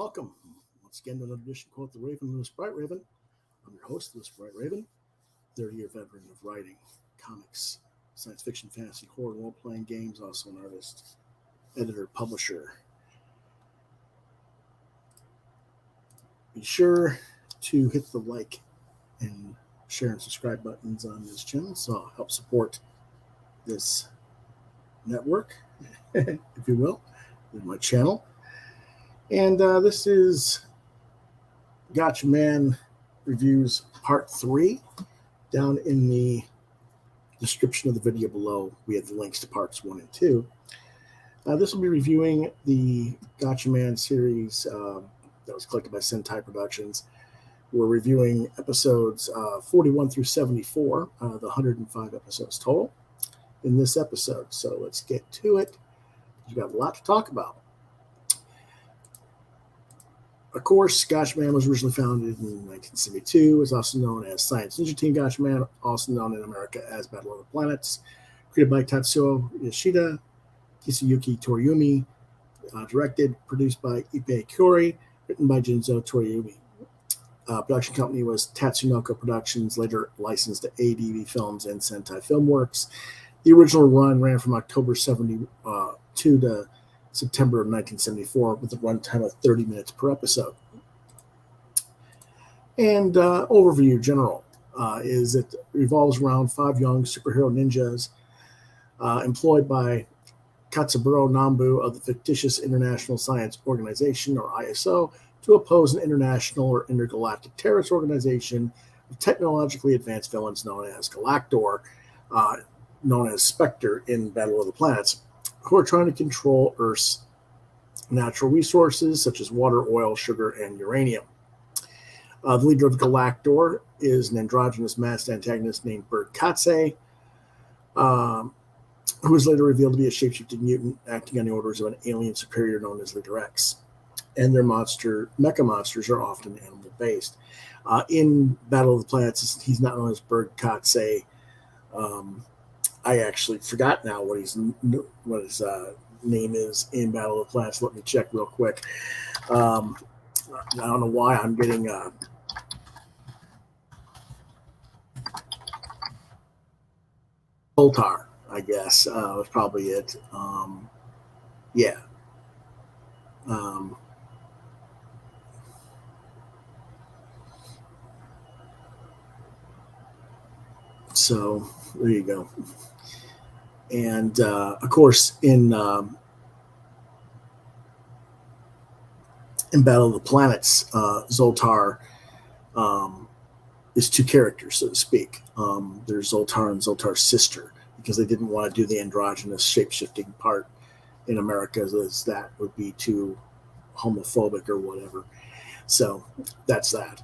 welcome once again to another edition of Quoth the Raven and the Sprite Raven. I'm your host, the Sprite Raven, 30-year veteran of writing, comics, science fiction, fantasy, horror, role-playing games, also an artist, editor, publisher. Be sure to hit the like and share and subscribe buttons on this channel so help support this network, if you will, in my channel. And this is GATCHAMAN Reviews Part 3. Down in the description of the video below, we have the links to Parts 1 and 2. This will be reviewing the GATCHAMAN series that was collected by Sentai Productions. We're reviewing episodes 41 through 74, the 105 episodes total in this episode. So let's get to it. We've got a lot to talk about. Of course, GATCHAMAN was originally founded in 1972. It's also known as Science Ninja Team GATCHAMAN, also known in America as Battle of the Planets. Created by Tatsuo Yoshida, Kisuyuki Toriumi. Directed, produced by Ippei Kyori. Written by Jinzo Toriumi. Production company was Tatsunoko Productions, later licensed to ADV Films and Sentai Filmworks. The original run ran from October 72 to September of 1974 with a runtime of 30 minutes per episode. And overview general is it revolves around 5 young superhero ninjas employed by Katsuburo Nambu of the fictitious International Science Organization, or ISO, to oppose an international or intergalactic terrorist organization of technologically advanced villains known as Galactor, known as Spectre in Battle of the Planets, who are trying to control Earth's natural resources such as water, oil, sugar, and uranium. The leader of Galactor is an androgynous masked antagonist named Bird Katse, who is later revealed to be a shapeshifting mutant acting on the orders of an alien superior known as Leader X. And their mecha monsters are often animal-based. In Battle of the Planets, he's not known as Bird Katse. I actually forgot now what his name is in Battle of the Planets. Let me check real quick. I don't know why I'm getting Zoltar, I guess, was probably it. Yeah. So there you go. And of course, in Battle of the Planets, Zoltar is 2 characters, so to speak. There's Zoltar and Zoltar's sister, because they didn't want to do the androgynous shape-shifting part in America, as that would be too homophobic or whatever. So that's that.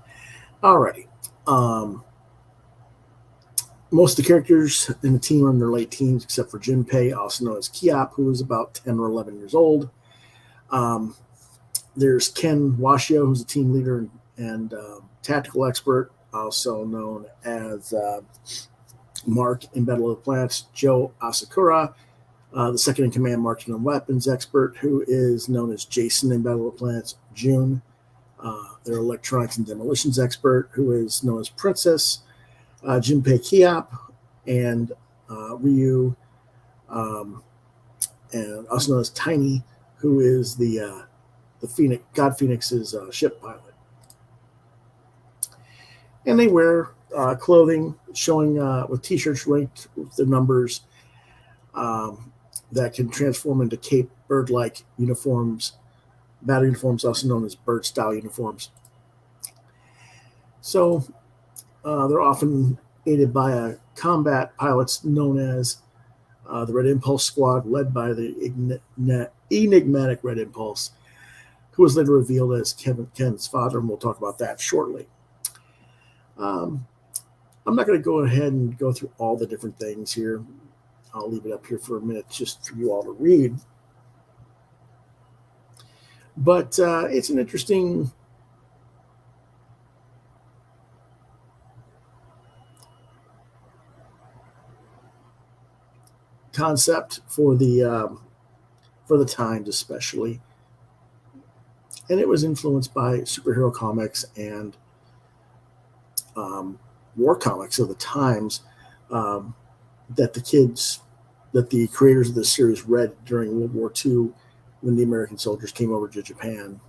Alrighty. Most of the characters in the team are in their late teens, except for Junpei, also known as Kiap, who is about 10 or 11 years old. There's Ken Washio, who's a team leader and tactical expert, also known as Mark in Battle of the Planets. Joe Asakura, the second in command marksman and weapons expert, who is known as Jason in Battle of the Planets. June, their electronics and demolitions expert, who is known as Princess. Junpei Kiap and Ryu, and also known as Tiny, who is the Phoenix, God Phoenix's ship pilot. And they wear clothing showing with T-shirts ranked with their numbers that can transform into cape bird-like uniforms, battle uniforms, also known as bird-style uniforms. So they're often aided by combat pilots known as the Red Impulse Squad, led by the enigmatic Red Impulse, who was later revealed as Ken's father, and we'll talk about that shortly. I'm not going to go ahead and go through all the different things here. I'll leave it up here for a minute just for you all to read. But it's an interesting concept for the times, especially, and it was influenced by superhero comics and war comics of the times that the creators of this series read during World War II when the American soldiers came over to Japan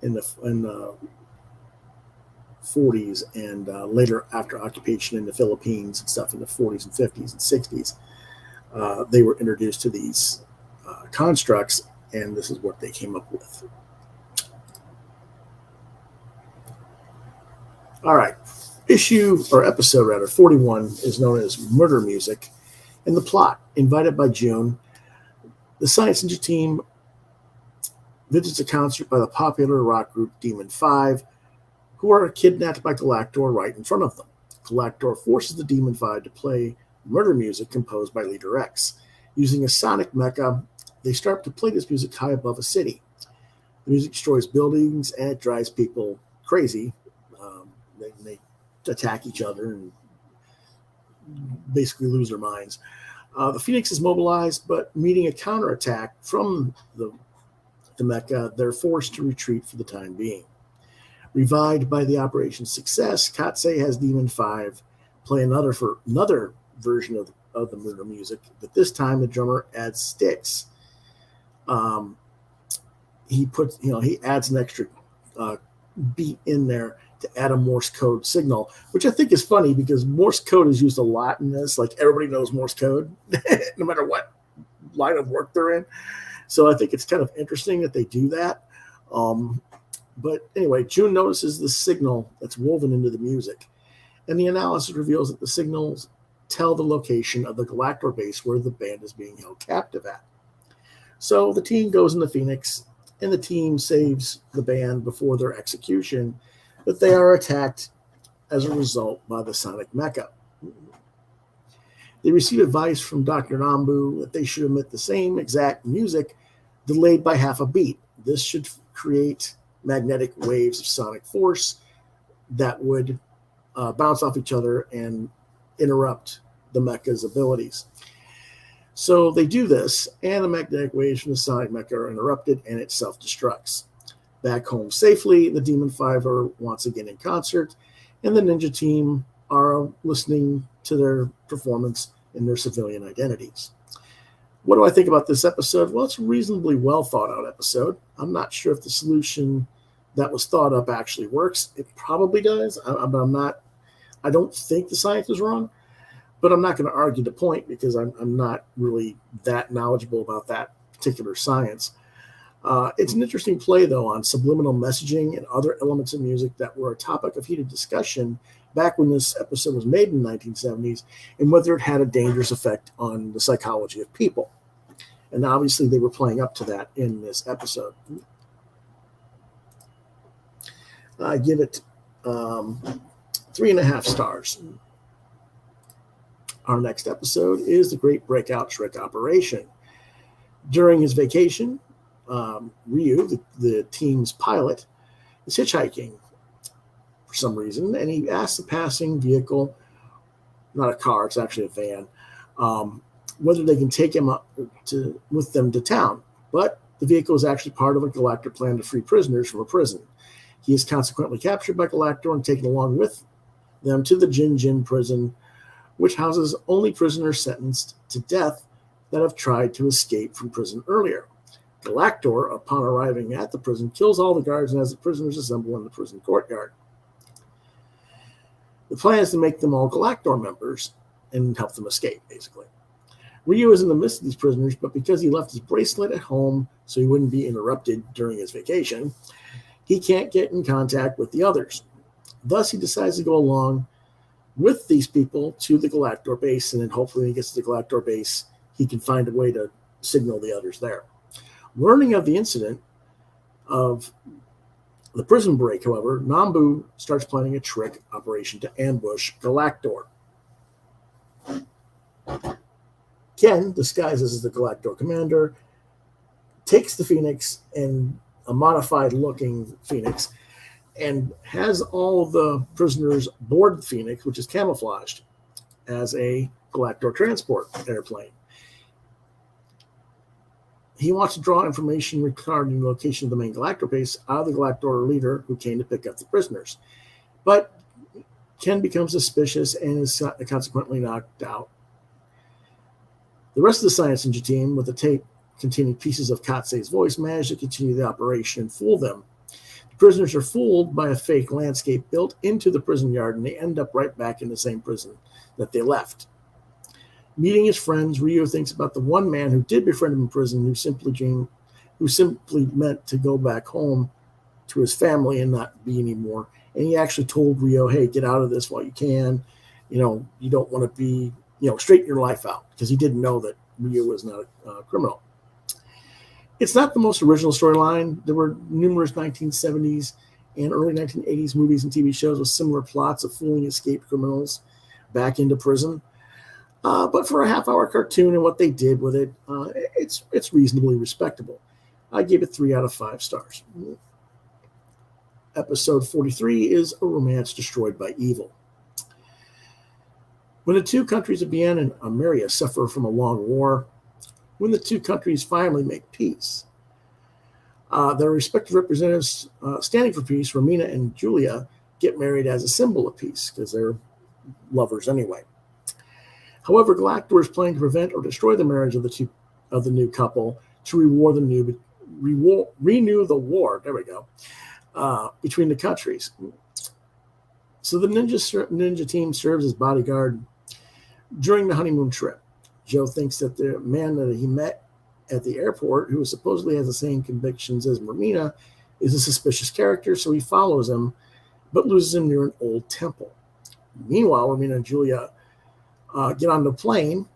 in the 40s and later after occupation in the Philippines and stuff in the 40s and 50s and 60s. They were introduced to these constructs, and this is what they came up with. All right. Episode 41 is known as Murder Music. In the plot, invited by June, the Science Ninja team visits a concert by the popular rock group Demon 5, who are kidnapped by Galactor right in front of them. Galactor forces the Demon 5 to play murder music composed by Leader X. Using a sonic mecha, they start to play this music high above a city. The music destroys buildings and it drives people crazy. They attack each other and basically lose their minds. The Phoenix is mobilized, but meeting a counterattack from the mecha, they're forced to retreat for the time being. Revived by the operation's success, Katsei has Demon 5 play another version of the murder music, but this time the drummer adds sticks. He adds an extra beat in there to add a Morse code signal, which I think is funny because Morse code is used a lot in this. Like everybody knows Morse code, no matter what line of work they're in. So I think it's kind of interesting that they do that. But anyway, June notices the signal that's woven into the music, and the analysis reveals that the signals tell the location of the Galactor base where the band is being held captive at. So the team goes in the Phoenix, and the team saves the band before their execution, but they are attacked as a result by the Sonic Mecha. They receive advice from Dr. Nambu that they should emit the same exact music delayed by half a beat. This should create magnetic waves of sonic force that would bounce off each other and interrupt the mecha's abilities. So they do this, and the magnetic waves from the Sonic Mecha are interrupted, and it self-destructs. Back home safely, the Demon 5 are once again in concert, and the ninja team are listening to their performance in their civilian identities. What do I think about this episode? Well, it's a reasonably well thought out episode. I'm not sure if the solution that was thought up actually works. It probably does, but I don't think the science is wrong, but I'm not going to argue the point because I'm not really that knowledgeable about that particular science. It's an interesting play, though, on subliminal messaging and other elements of music that were a topic of heated discussion back when this episode was made in the 1970s, and whether it had a dangerous effect on the psychology of people. And obviously, they were playing up to that in this episode. I give it 3.5 stars. Our next episode is The Great Breakout Shrek Operation. During his vacation, Ryu, the team's pilot, is hitchhiking for some reason, and he asks the passing vehicle, not a car, it's actually a van, whether they can take him with them to town. But the vehicle is actually part of a Galactor plan to free prisoners from a prison. He is consequently captured by Galactor and taken along with them to the Jin Jin prison, which houses only prisoners sentenced to death that have tried to escape from prison earlier. Galactor, upon arriving at the prison, kills all the guards and has the prisoners assemble in the prison courtyard. The plan is to make them all Galactor members and help them escape, basically. Ryu is in the midst of these prisoners, but because he left his bracelet at home so he wouldn't be interrupted during his vacation, he can't get in contact with the others. Thus, he decides to go along with these people to the Galactor base, and then hopefully when he gets to the Galactor base, he can find a way to signal the others there. Learning of the incident of the prison break, however, Nambu starts planning a trick operation to ambush Galactor. Ken, disguised as the Galactor commander, takes the Phoenix, and a modified-looking Phoenix, and has all of the prisoners board the Phoenix, which is camouflaged as a Galactor transport airplane. He wants to draw information regarding the location of the main Galactor base out of the Galactor leader who came to pick up the prisoners. But Ken becomes suspicious and is consequently knocked out. The rest of the Science Ninja team, with the tape containing pieces of Katsei's voice, manage to continue the operation and fool them. The prisoners are fooled by a fake landscape built into the prison yard, and they end up right back in the same prison that they left. Meeting his friends, Ryo thinks about the one man who did befriend him in prison, who simply meant to go back home to his family and not be anymore. And he actually told Ryo, hey, get out of this while you can. You don't want to be, straighten your life out, because he didn't know that Ryo was not a criminal. It's not the most original storyline. There were numerous 1970s and early 1980s movies and TV shows with similar plots of fooling escaped criminals back into prison. But for a half-hour cartoon and what they did with it, it's reasonably respectable. I gave it 3 out of 5 stars. Episode 43 is A Romance Destroyed by Evil. When the two countries of Bien and Ameria suffer from a long war, when the two countries finally make peace, their respective representatives standing for peace, Romina and Julia, get married as a symbol of peace, because they're lovers anyway. However, Galactor is planning to prevent or destroy the marriage of the new couple to renew the war. There we go. Between the countries. So the ninja team serves as bodyguard during the honeymoon trip. Joe thinks that the man that he met at the airport, who supposedly has the same convictions as Romina, is a suspicious character, so he follows him, but loses him near an old temple. Meanwhile, Romina and Julia get on the plane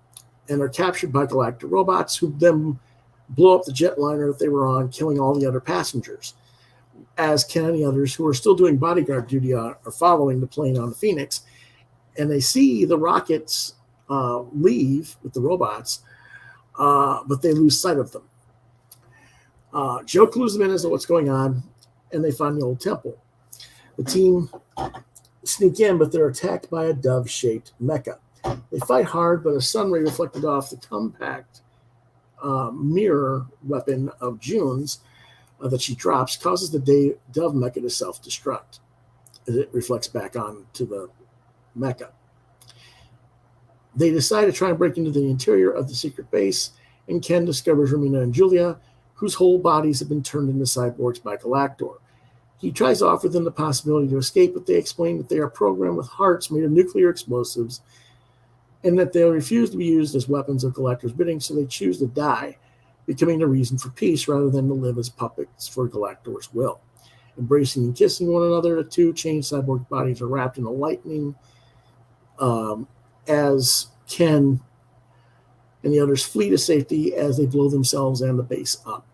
and are captured by Galactor robots, who then blow up the jetliner that they were on, killing all the other passengers. As Ken and the others who are still doing bodyguard duty are following the plane on the Phoenix, and they see the rockets leave with the robots, but they lose sight of them. Joe clues them in as to what's going on, and they find the old temple. The team sneak in, but they're attacked by a dove-shaped mecha. They fight hard, but a sun ray reflected off the compact mirror weapon of June's that she drops causes the dove mecha to self-destruct as it reflects back onto the mecha. They decide to try and break into the interior of the secret base, and Ken discovers Romina and Julia, whose whole bodies have been turned into cyborgs by Galactor. He tries to offer them the possibility to escape, but they explain that they are programmed with hearts made of nuclear explosives and that they refuse to be used as weapons of Galactor's bidding, so they choose to die, becoming the reason for peace rather than to live as puppets for Galactor's will. Embracing and kissing one another, the two changed cyborg bodies are wrapped in a lightning as Ken and the others flee to safety as they blow themselves and the base up.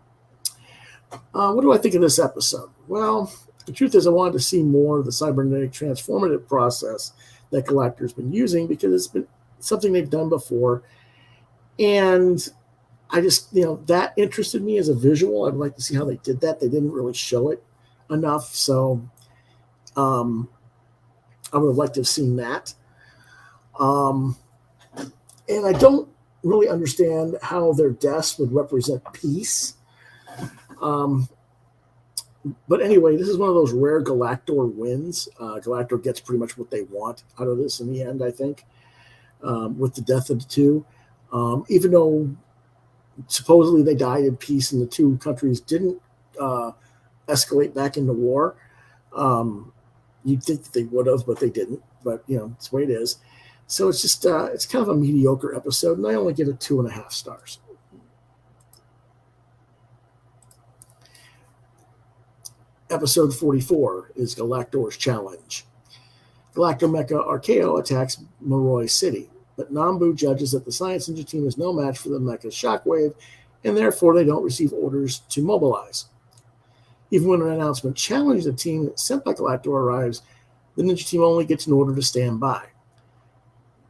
What do I think of this episode? Well, the truth is I wanted to see more of the cybernetic transformative process that Galactor's been using, because it's been something they've done before. And I just, that interested me as a visual. I'd like to see how they did that. They didn't really show it enough. So I would have liked to have seen that. And I don't really understand how their deaths would represent peace. But anyway, this is one of those rare Galactor wins. Galactor gets pretty much what they want out of this in the end, I think, with the death of the two. Even though supposedly they died in peace and the two countries didn't escalate back into war. You'd think that they would have, but they didn't. But, it's the way it is. So it's just, it's kind of a mediocre episode, and I only give it 2.5 stars. Episode 44 is Galactor's Challenge. Galactor Mecha Archaeo attacks Moroi City, but Nambu judges that the Science Ninja team is no match for the Mecha's shockwave, and therefore they don't receive orders to mobilize. Even when an announcement challenging the team sent by Galactor arrives, the Ninja team only gets an order to stand by.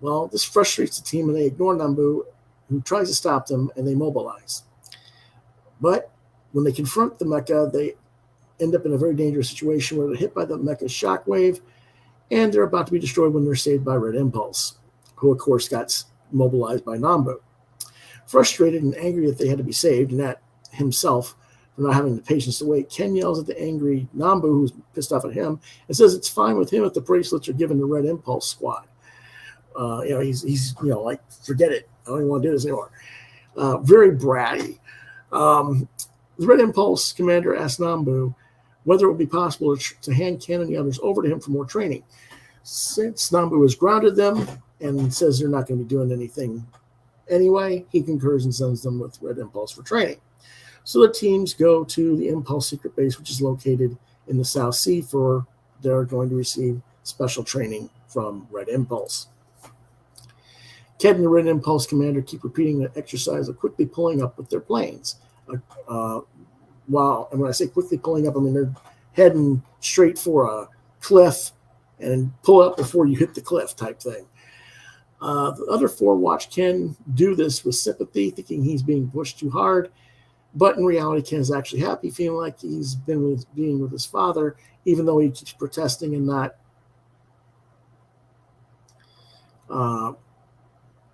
Well, this frustrates the team, and they ignore Nambu, who tries to stop them, and they mobilize. But when they confront the Mecha, they end up in a very dangerous situation where they're hit by the Mecha's shockwave, and they're about to be destroyed when they're saved by Red Impulse, who, of course, got mobilized by Nambu. Frustrated and angry that they had to be saved, and that himself for not having the patience to wait, Ken yells at the angry Nambu, who's pissed off at him, and says it's fine with him if the bracelets are given to Red Impulse Squad. He's like, forget it. I don't even want to do this anymore. Very bratty. The Red Impulse commander asked Nambu whether it would be possible to hand Ken and the others over to him for more training. Since Nambu has grounded them and says they're not going to be doing anything anyway, he concurs and sends them with Red Impulse for training. So the teams go to the Impulse secret base, which is located in the South Sea, for they're going to receive special training from Red Impulse. Ken and the Red Impulse commander keep repeating the exercise of quickly pulling up with their planes. And when I say quickly pulling up, I mean they're heading straight for a cliff and pull up before you hit the cliff type thing. The other four watch Ken do this with sympathy, thinking he's being pushed too hard. But in reality, Ken is actually happy, feeling like he's being with his father, even though he keeps protesting and not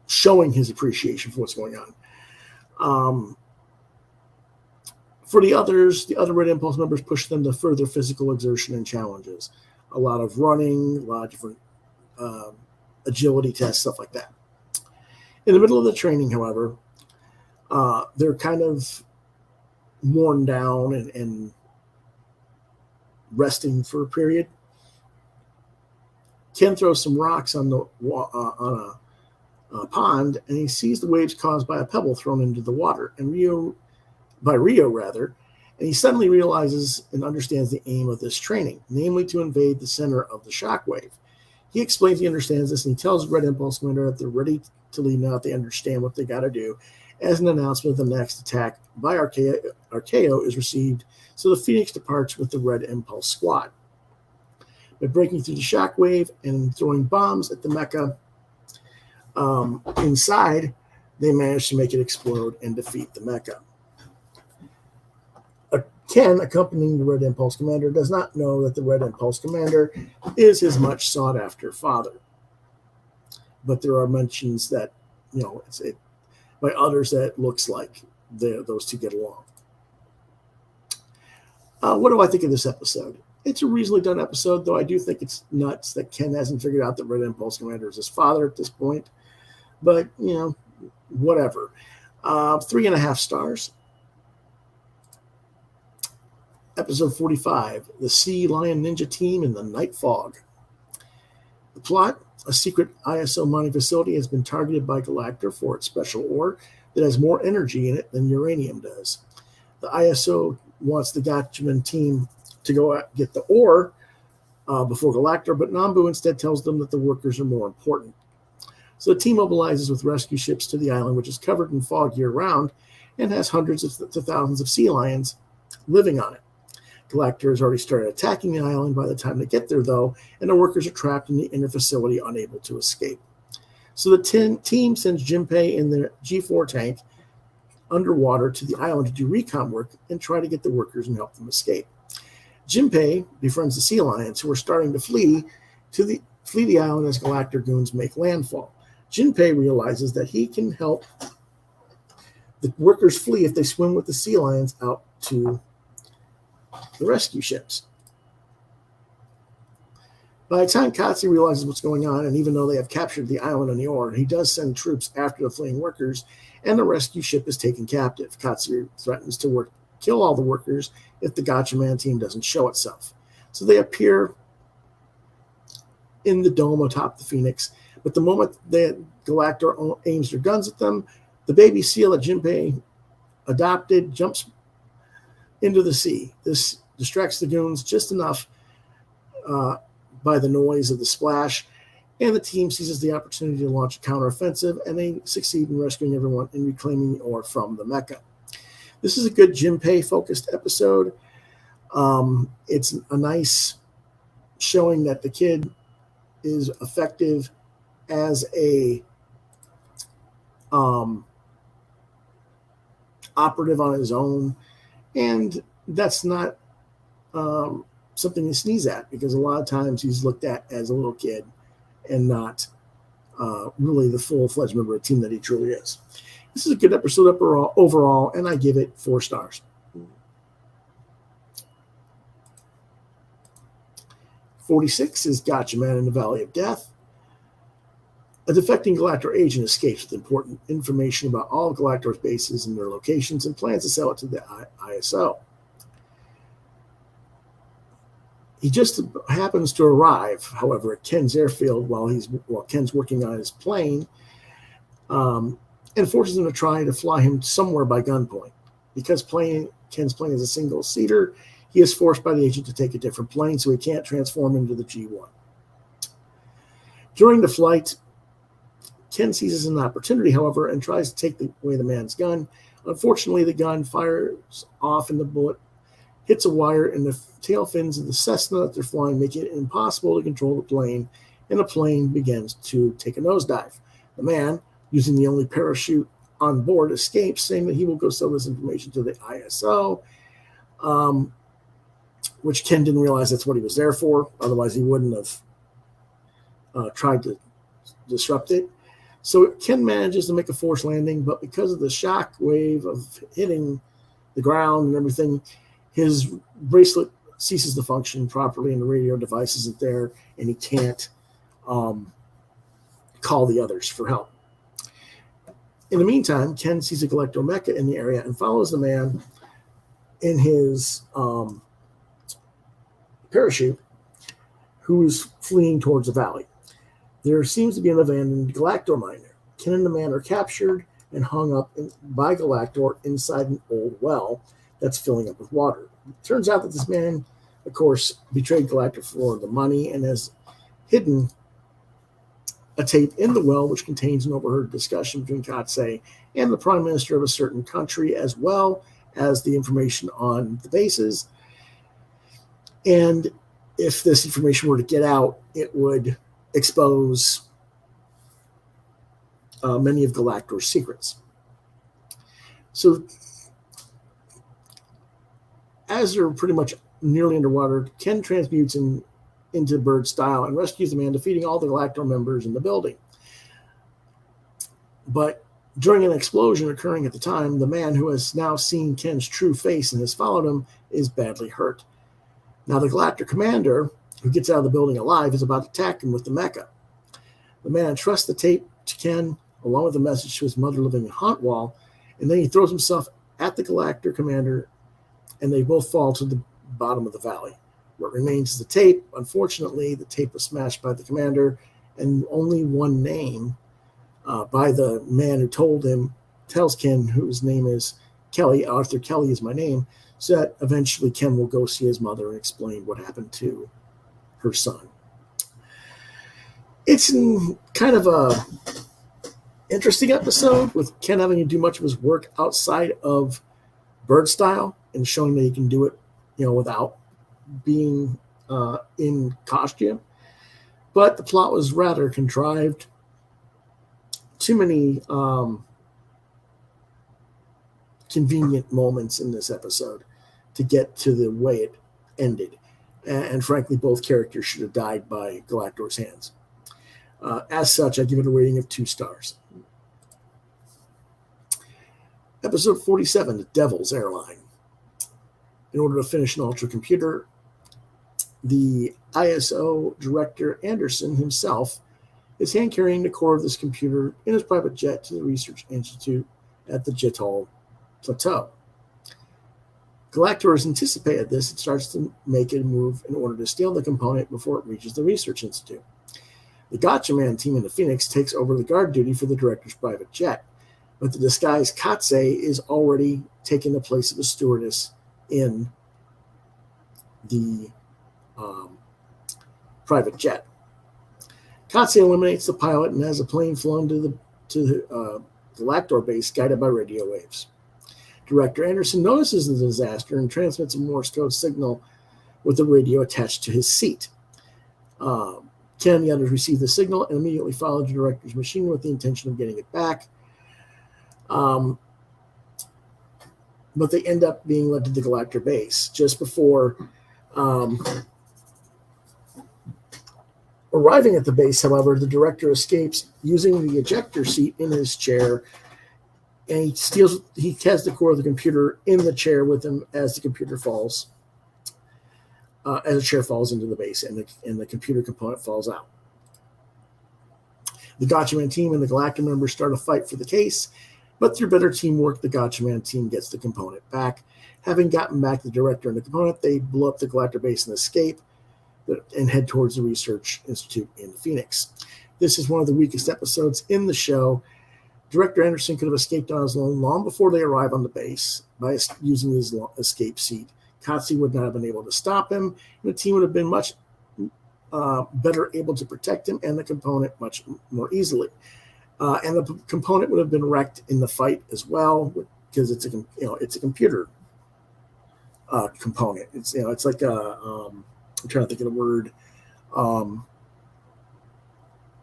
showing his appreciation for what's going on. For the others, the other Red Impulse members push them to further physical exertion and challenges. A lot of running, a lot of different agility tests, stuff like that. In the middle of the training, however, they're kind of worn down and resting for a period. Ken throws some rocks on a pond, and he sees the waves caused by a pebble thrown into the water, and Rio, and he suddenly realizes and understands the aim of this training, namely to invade the center of the shockwave. He explains he understands this, and he tells Red Impulse Commander that they're ready to leave now, that they understand what they got to do, as an announcement of the next attack by Archaeo is received, so the Phoenix departs with the Red Impulse Squad. By breaking through the shockwave and throwing bombs at the mecha inside, they manage to make it explode and defeat the mecha. Ken, accompanying the Red Impulse Commander, does not know that the Red Impulse Commander is his much sought-after father. But there are mentions that, by others that it looks like those two get along. What do I think of this episode? It's a reasonably done episode, though I do think it's nuts that Ken hasn't figured out that Red Impulse Commander is his father at this point. But, whatever. 3.5 stars. Episode 45, The Sea Lion Ninja Team in the Night Fog. The plot: a secret ISO mining facility has been targeted by Galactor for its special ore that has more energy in it than uranium does. The ISO wants the GATCHAMAN team to go out and get the ore before Galactor, but Nambu instead tells them that the workers are more important. So the team mobilizes with rescue ships to the island, which is covered in fog year-round and has hundreds to thousands of sea lions living on it. Galactor has already started attacking the island by the time they get there, though, and the workers are trapped in the inner facility, unable to escape. So the team sends Jinpei in their G4 tank underwater to the island to do recon work and try to get the workers and help them escape. Jinpei befriends the sea lions, who are starting to flee the island as Galactor goons make landfall. Jinpei realizes that he can help the workers flee if they swim with the sea lions out to the rescue ships. By the time Katsu realizes what's going on, and even though they have captured the island and the ore, he does send troops after the fleeing workers, and the rescue ship is taken captive. Katsu threatens to kill all the workers if the GATCHAMAN team doesn't show itself. So they appear in the dome atop the Phoenix, but the moment that Galactor aims their guns at them, the baby seal that Jinpei adopted jumps into the sea. This distracts the goons just enough by the noise of the splash, and the team seizes the opportunity to launch a counteroffensive, and they succeed in rescuing everyone and reclaiming the ore from the mecha. This is a good Jinpei-focused episode. It's a nice showing that the kid is effective as a operative on his own, and that's not something to sneeze at, because a lot of times he's looked at as a little kid and not really the full-fledged member of the team that he truly is. This is a good episode overall, and I give it 4 stars. 46 is GATCHAMAN in the Valley of Death. A defecting Galactor agent escapes with important information about all Galactor's bases and their locations and plans to sell it to the ISO. He just happens to arrive, however, at Ken's airfield while Ken's working on his plane, and forces him to try to fly him somewhere by gunpoint. Because Ken's plane is a single-seater, he is forced by the agent to take a different plane, so he can't transform into the G1. During the flight, Ken seizes an opportunity, however, and tries to take away the man's gun. Unfortunately, the gun fires off and the bullet hits a wire in the tail fins of the Cessna that they're flying, making it impossible to control the plane, and the plane begins to take a nosedive. The man, using the only parachute on board, escapes, saying that he will go sell this information to the ISO, which Ken didn't realize that's what he was there for. Otherwise, he wouldn't have tried to disrupt it. So Ken manages to make a forced landing, but because of the shock wave of hitting the ground and everything, his bracelet ceases to function properly and the radio device isn't there, and he can't call the others for help. In the meantime, Ken sees a Galactor mecha in the area and follows the man in his parachute who is fleeing towards the valley. There seems to be an abandoned Galactor mine there. Ken and the man are captured and hung up by Galactor inside an old well that's filling up with water. It turns out that this man, of course, betrayed Galactor for the money and has hidden a tape in the well which contains an overheard discussion between Katsei and the prime minister of a certain country, as well as the information on the bases. And if this information were to get out, it would expose many of Galactor's secrets. So as they're pretty much nearly underwater, Ken transmutes into bird style and rescues the man, defeating all the Galactor members in the building. But during an explosion occurring at the time, the man who has now seen Ken's true face and has followed him is badly hurt. Now the Galactor commander, who gets out of the building alive, is about to attack him with the mecha. The man entrusts the tape to Ken, along with a message to his mother living in Hauntwall, and then he throws himself at the Galactor commander, and they both fall to the bottom of the valley. What remains is the tape. Unfortunately, the tape was smashed by the commander, and only one name by the man who tells Ken, whose name is Kelly. Arthur Kelly is my name, so that eventually Ken will go see his mother and explain what happened to her son. It's kind of a interesting episode with Ken having to do much of his work outside of bird style and showing that he can do it, without being in costume. But the plot was rather contrived. Too many convenient moments in this episode to get to the way it ended. And frankly, both characters should have died by Galactor's hands. As such, I give it a rating of 2 stars. Episode 47, The Devil's Airline. In order to finish an Ultra computer, the ISO director Anderson himself is hand-carrying the core of this computer in his private jet to the research institute at the Jital Plateau. Galactor has anticipated this and starts to make a move in order to steal the component before it reaches the research institute. The GATCHAMAN team in the Phoenix takes over the guard duty for the director's private jet, but the disguised Katsei is already taking the place of a stewardess in the private jet. Katsei eliminates the pilot and has a plane flown to the Galactor base, guided by radio waves. Director Anderson notices the disaster and transmits a Morse code signal with the radio attached to his seat. Ken and the others receive the signal and immediately follow the director's machine with the intention of getting it back. But they end up being led to the Galactor base. Just before arriving at the base, however, the director escapes using the ejector seat in his chair And he has the core of the computer in the chair with him as the computer falls, as the chair falls into the base and the computer component falls out. The GATCHAMAN team and the Galactor members start a fight for the case, but through better teamwork, the GATCHAMAN team gets the component back. Having gotten back the director and the component, they blow up the Galactor base and escape and head towards the Research Institute in Phoenix. This is one of the weakest episodes in the show. Director Anderson could have escaped on his own long before they arrive on the base by using his escape seat. Katsi would not have been able to stop him, and the team would have been much better able to protect him and the component much more easily. And the component would have been wrecked in the fight as well because it's a computer component. It's like I'm trying to think of the word.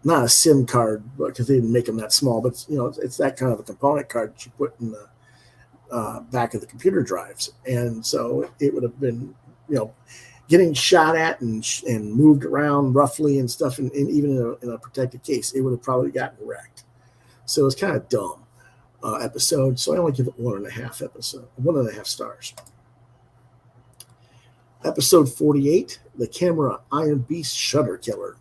Not a SIM card, because they didn't make them that small, but it's that kind of a component card that you put in the back of the computer drives, and so it would have been, getting shot at and moved around roughly and stuff, and even in a protected case, it would have probably gotten wrecked. So it's kind of dumb episode. So I only give it 1.5 stars. Episode 48, the camera Iron Beast Shutter Killer.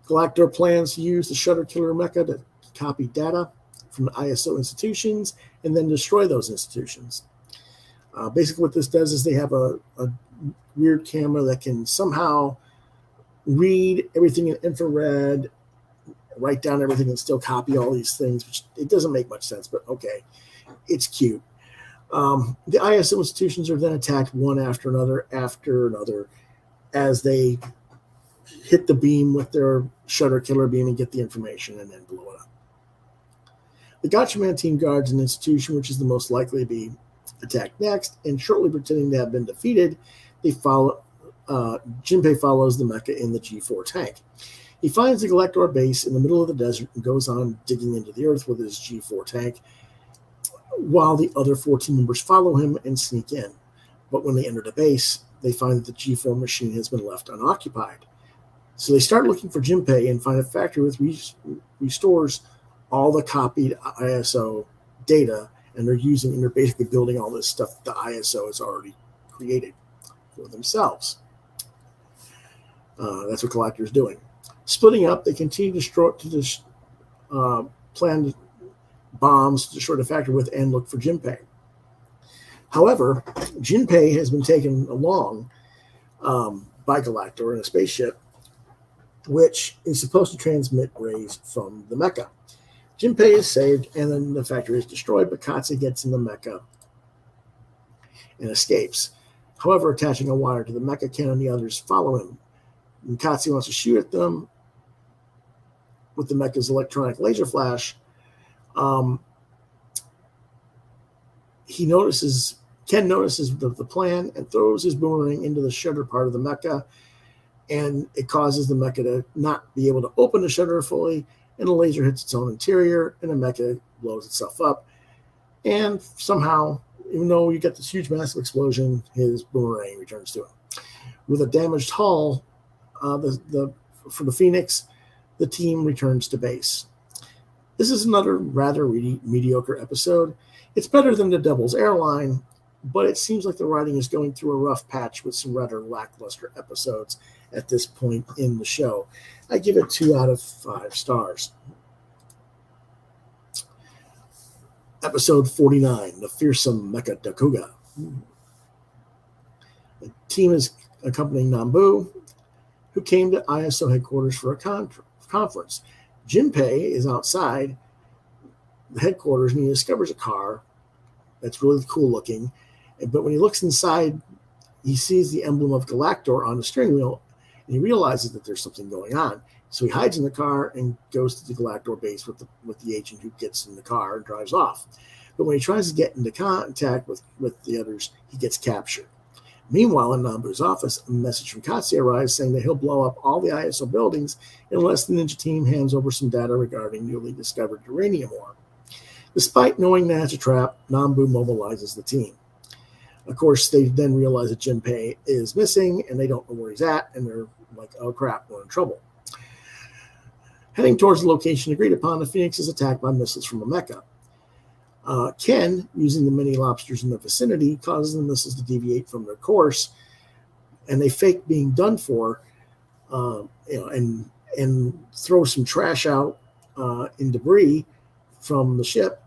Galactor plans to use the Shutter Killer mecha to copy data from the ISO institutions and then destroy those institutions. Basically what this does is they have a weird camera that can somehow read everything in infrared, write down everything, and still copy all these things, which it doesn't make much sense, but okay, it's cute. The ISO institutions are then attacked one after another as they hit the beam with their Shutter Killer beam and get the information and then blow it up. The GATCHAMAN team guards an institution which is the most likely to be attacked next, and shortly pretending to have been defeated, Jinpei follows the mecha in the G4 tank. He finds the Galactor base in the middle of the desert and goes on digging into the earth with his G4 tank, while the other 14 members follow him and sneak in. But when they enter the base, they find that the G4 machine has been left unoccupied. So they start looking for Jinpei and find a factory which restores all the copied ISO data, and they're basically building all this stuff the ISO has already created for themselves. That's what Galactor's doing. Splitting up, they continue to plan bombs to destroy the factory with and look for Jinpei. However, Jinpei has been taken along by Galactor in a spaceship, which is supposed to transmit rays from the mecha. Jinpei is saved, and then the factory is destroyed, but Katsi gets in the mecha and escapes. However, attaching a wire to the mecha, Ken and the others follow him. And Katsi wants to shoot at them with the mecha's electronic laser flash. Ken notices the plan and throws his boomerang into the shutter part of the mecha, and it causes the mecha to not be able to open the shutter fully, and the laser hits its own interior, and the mecha blows itself up. And somehow, even though you get this huge massive explosion, his boomerang returns to him. With a damaged hull for the Phoenix, the team returns to base. This is another rather mediocre episode. It's better than the Devil's Airline, but it seems like the writing is going through a rough patch with some rather lackluster episodes at this point in the show. I give it 2 out of 5 stars. Episode 49, The Fearsome Mecha Dakuga. The team is accompanying Nambu, who came to ISO headquarters for a conference. Jinpei is outside the headquarters, and he discovers a car that's really cool looking. But when he looks inside, he sees the emblem of Galactor on the steering wheel, and he realizes that there's something going on. So he hides in the car and goes to the Galactor base with the agent who gets in the car and drives off. But when he tries to get into contact with the others, he gets captured. Meanwhile, in Nambu's office, a message from Katsi arrives saying that he'll blow up all the ISO buildings unless the ninja team hands over some data regarding newly discovered uranium ore. Despite knowing that it's a trap, Nambu mobilizes the team. Of course, they then realize that Jinpei is missing, and they don't know where he's at, and they're like, oh crap, we're in trouble. Heading towards the location agreed upon, the Phoenix is attacked by missiles from a mecha. Ken, using the many lobsters in the vicinity, causes the missiles to deviate from their course, and they fake being done for, and throw some trash out in debris from the ship,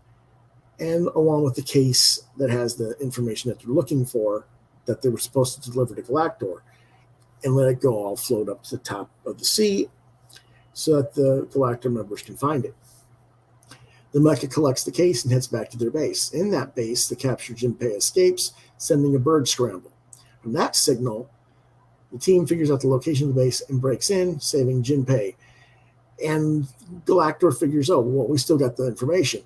and along with the case that has the information that they're looking for that they were supposed to deliver to Galactor, and let it go all float up to the top of the sea so that the Galactor members can find it. The mecha collects the case and heads back to their base. In that base, the captured Jinpei escapes, sending a bird scramble. From that signal, the team figures out the location of the base and breaks in, saving Jinpei. And Galactor figures, oh, well, we still got the information.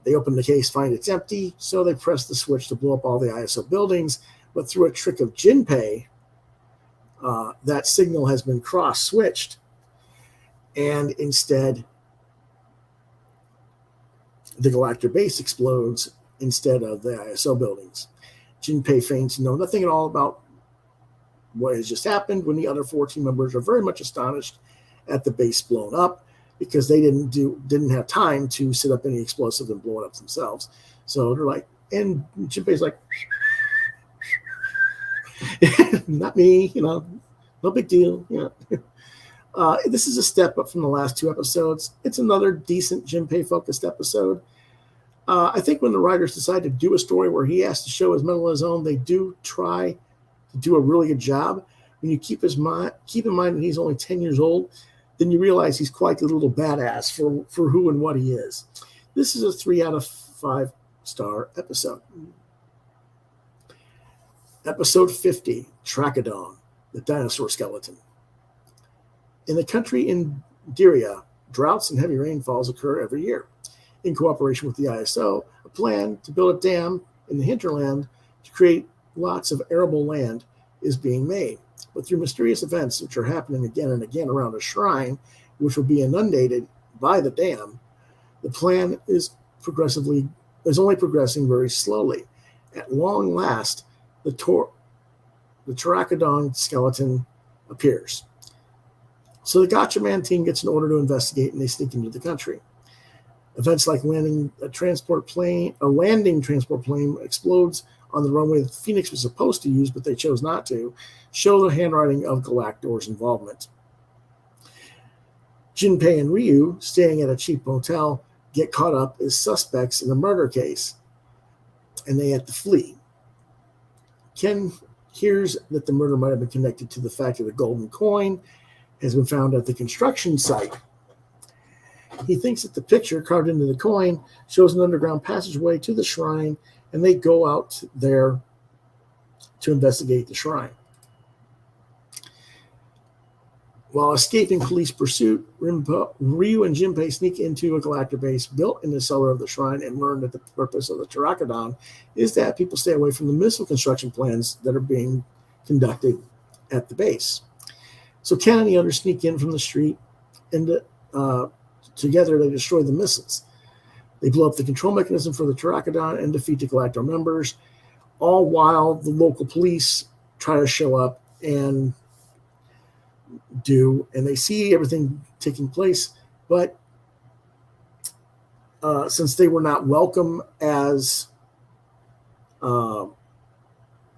They open the case, find it's empty, so they press the switch to blow up all the ISO buildings. But through a trick of Jinpei, that signal has been cross-switched, and instead the Galactor base explodes instead of the ISO buildings. Jinpei feigns to know nothing at all about what has just happened, when the other 4 team members are very much astonished at the base blown up, because they didn't have time to set up any explosive and blow it up themselves. So they're like, and Jinpei's like, not me, no big deal. This is a step up from the last 2 episodes. It's another decent Jinpei-focused episode. I think when the writers decide to do a story where he has to show his mettle on his own, they do try to do a really good job. When you keep in mind that he's only 10 years old, then you realize he's quite a little badass for who and what he is. This is a 3 out of 5 star episode. Episode 50, Trachodon, the dinosaur skeleton. In the country in Diria, droughts and heavy rainfalls occur every year. In cooperation with the ISO, a plan to build a dam in the hinterland to create lots of arable land is being made. But through mysterious events which are happening again and again around a shrine, which will be inundated by the dam, the plan is only progressing very slowly. At long last, the Trachodon skeleton appears. So the GATCHAMAN team gets an order to investigate, and they sneak into the country. Events like landing transport plane explodes on the runway that Phoenix was supposed to use, but they chose not to, show the handwriting of Galactor's involvement. Jinpei and Ryu, staying at a cheap motel, get caught up as suspects in a murder case, and they have to flee. Ken hears that the murder might have been connected to the fact that a golden coin has been found at the construction site. He thinks that the picture carved into the coin shows an underground passageway to the shrine, and they go out there to investigate the shrine. While escaping police pursuit, Ryu and Jinpei sneak into a Galactor base built in the cellar of the shrine and learn that the purpose of the Trachodon is to have people stay away from the missile construction plans that are being conducted at the base. So Ken and the others sneak in from the street, and together they destroy the missiles. They blow up the control mechanism for the Trachodon and defeat the Galactor members, all while the local police try to show up and they see everything taking place, but since they were not welcome as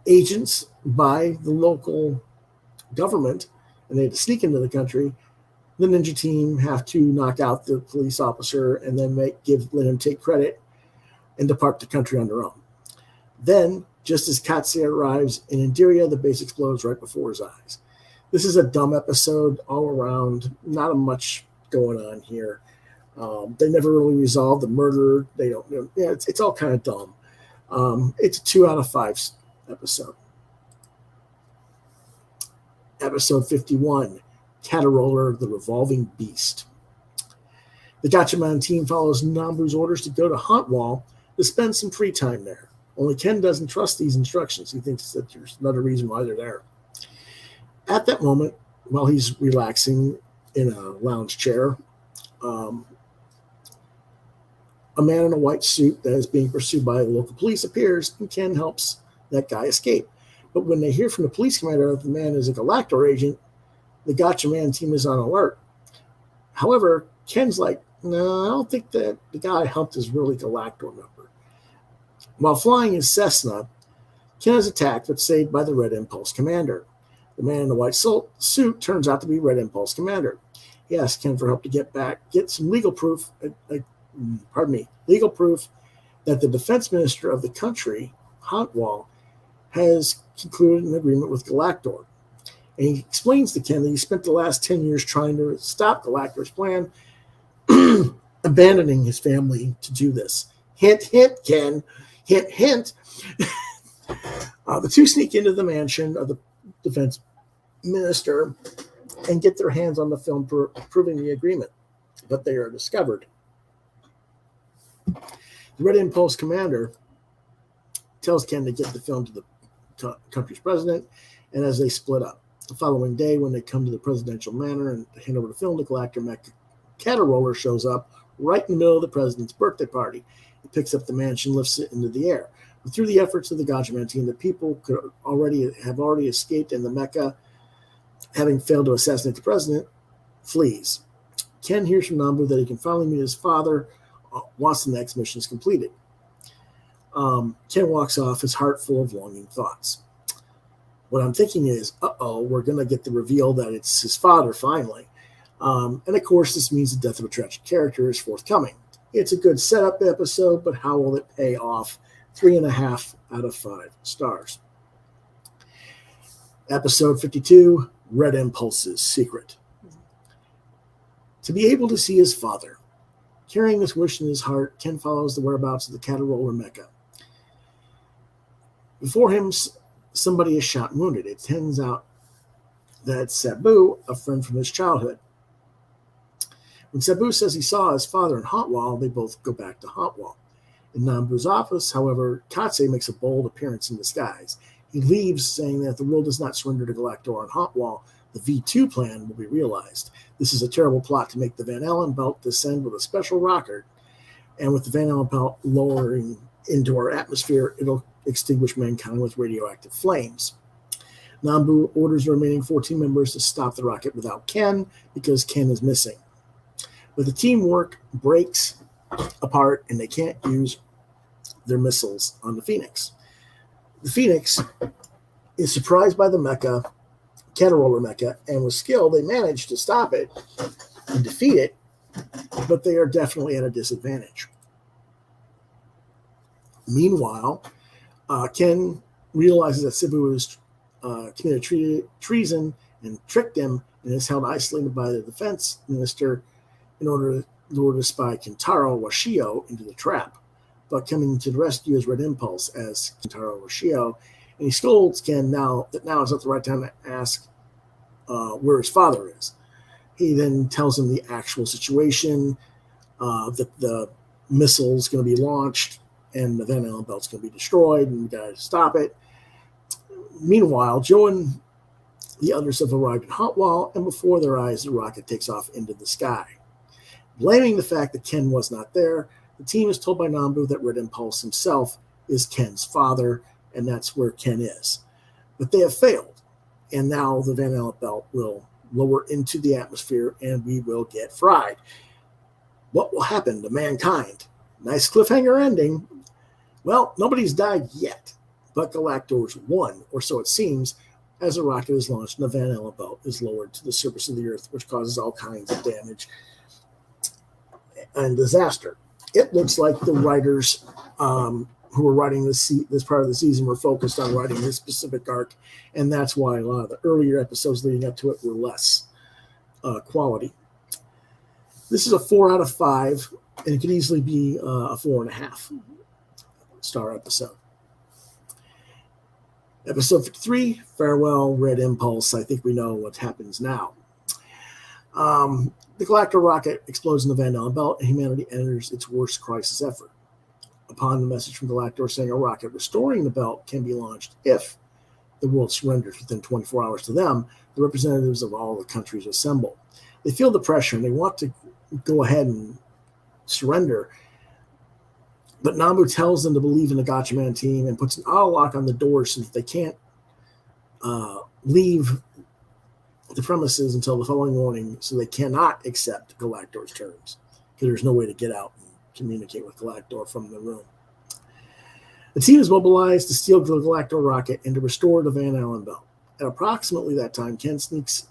agents by the local government, and they had to sneak into the country, the ninja team have to knock out the police officer and then let him take credit and depart the country on their own. Then, just as Katsuya arrives in Indiria, the base explodes right before his eyes. This is a dumb episode all around. Not much going on here. They never really resolved the murder. They don't. It's all kind of dumb. It's a 2 out of 5 episode. Episode 51, Cataroller, the Revolving Beast. The GATCHAMAN team follows Nambu's orders to go to Huntwall to spend some free time there. Only Ken doesn't trust these instructions. He thinks that there's another reason why they're there. At that moment, while he's relaxing in a lounge chair, a man in a white suit that is being pursued by the local police appears, and Ken helps that guy escape. But when they hear from the police commander that the man is a Galactor agent, the GATCHAMAN team is on alert. However, Ken's like, no, I don't think that the guy I humped is really Galactor member. While flying his Cessna, Ken is attacked but saved by the Red Impulse commander. The man in the white suit turns out to be Red Impulse commander. He asks Ken for help to get some legal proof. Legal proof that the defense minister of the country, Hotwall, has concluded an agreement with Galactor. And he explains to Ken that he spent the last 10 years trying to stop Galactor's plan, abandoning his family to do this. Hint, hint, Ken. Hint, hint. The two sneak into the mansion of the defense minister and get their hands on the film proving the agreement, but they are discovered. The Red Impulse commander tells Ken to get the film to the country's president, and as they split up. The following day, when they come to the presidential manor and hand over the film, the Galactor Caterroller shows up right in the middle of the president's birthday party. He picks up the mansion, lifts it into the air. But through the efforts of the GATCHAMAN team, the people have already escaped, and the Mecha, having failed to assassinate the president, flees. Ken hears from Nambu that he can finally meet his father once the next mission is completed. Ken walks off, his heart full of longing thoughts. What I'm thinking is, we're going to get the reveal that it's his father finally. And of course, this means the death of a tragic character is forthcoming. It's a good setup episode, but how will it pay off? 3.5 out of 5 stars. Episode 52, Red Impulse's Secret. To be able to see his father. Carrying this wish in his heart, Ken follows the whereabouts of the Caterroller Mecha. Before him, somebody is shot and wounded. It turns out that Sabu, a friend from his childhood. When Sabu says he saw his father in Hotwall, they both go back to Hotwall. In Nambu's office, however, Katse makes a bold appearance in disguise. He leaves, saying that if the world does not surrender to Galactor on Hotwall, the V2 plan will be realized. This is a terrible plot to make the Van Allen belt descend with a special rocket, and with the Van Allen belt lowering into our atmosphere, it'll extinguish mankind with radioactive flames. Nambu orders the remaining 14 members to stop the rocket without Ken, because Ken is missing. But the teamwork breaks apart, and they can't use their missiles on the Phoenix. The Phoenix is surprised by the mecha, Caterroller mecha, and with skill, they manage to stop it and defeat it, but they are definitely at a disadvantage. Meanwhile, Ken realizes that Sabu has committed treason and tricked him, and is held isolated by the defense minister in order to lure the spy Kintaro Washio into the trap. But coming to the rescue is Red Impulse as Kintaro Washio, and he scolds Ken now is not the right time to ask where his father is. He then tells him the actual situation, that the missile's going to be launched and the Van Allen belt's going to be destroyed, and we got to stop it. Meanwhile, Joe and the others have arrived at Hotwall, and before their eyes, the rocket takes off into the sky. Blaming the fact that Ken was not there, the team is told by Nambu that Red Impulse himself is Ken's father, and that's where Ken is. But they have failed, and now the Van Allen belt will lower into the atmosphere, and we will get fried. What will happen to mankind? Nice cliffhanger ending. Well, nobody's died yet, but Galactor's won, or so it seems, as a rocket is launched and the Van Allen belt is lowered to the surface of the Earth, which causes all kinds of damage and disaster. It looks like the writers who were writing this part of the season were focused on writing this specific arc, and that's why a lot of the earlier episodes leading up to it were less quality. This is a 4 out of 5, and it could easily be a 4.5 star episode. Episode 53, Farewell, Red Impulse. I think we know what happens now. The Galactor rocket explodes in the Van Allen belt, and humanity enters its worst crisis ever. Upon the message from Galactor saying a rocket restoring the belt can be launched if the world surrenders within 24 hours to them, the representatives of all the countries assemble. They feel the pressure, and they want to go ahead and surrender. But Nambu tells them to believe in the GATCHAMAN team and puts an auto lock on the doors so that they can't leave the premises until the following morning, so they cannot accept Galactor's terms, because there's no way to get out and communicate with Galactor from the room. The team is mobilized to steal the Galactor rocket and to restore the Van Allen belt. At approximately that time, Ken sneaks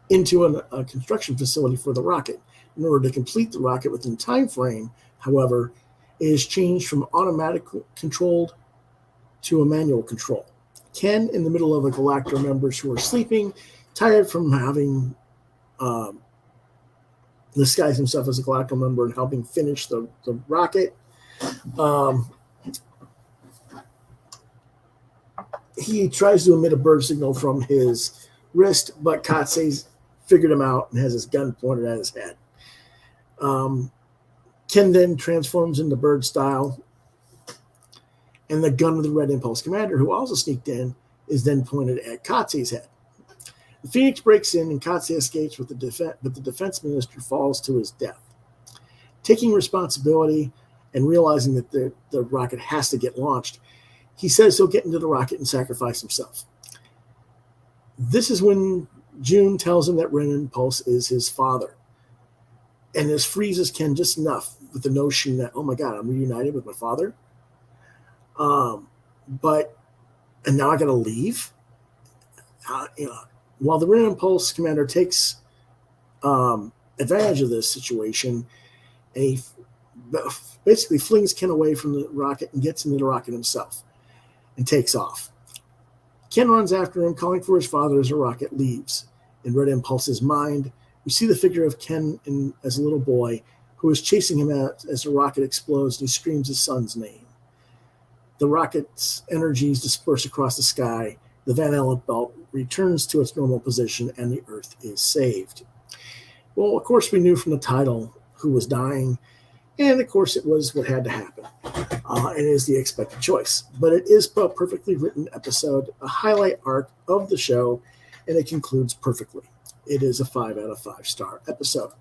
into a construction facility for the rocket. In order to complete the rocket within time frame, however, it is changed from automatic controlled to a manual control. Ken, in the middle of a Galactor members who are sleeping, tired from having disguised himself as a Galactor member and helping finish the rocket, he tries to emit a bird signal from his wrist, but Katse's figured him out and has his gun pointed at his head. Ken then transforms into bird style, and the gun of the Red Impulse commander, who also sneaked in, is then pointed at Katse's head. The Phoenix breaks in, and Katse escapes, but the defense minister falls to his death. Taking responsibility and realizing that the rocket has to get launched, he says he'll get into the rocket and sacrifice himself. This is when June tells him that Red Impulse is his father. And this freezes Ken just enough with the notion that, oh my God, I'm reunited with my father. And now I got to leave. While the Red Impulse commander takes advantage of this situation, and he basically flings Ken away from the rocket and gets into the rocket himself and takes off. Ken runs after him, calling for his father as the rocket leaves. In Red Impulse's mind, we see the figure of Ken as a little boy who is chasing him as the rocket explodes, and he screams his son's name. The rocket's energies disperse across the sky. The Van Allen belt returns to its normal position, and the Earth is saved. Well, of course, we knew from the title who was dying, and of course, it was what had to happen. And it is the expected choice. But it is a perfectly written episode, a highlight arc of the show, and it concludes perfectly. It is a 5 out of 5 star episode.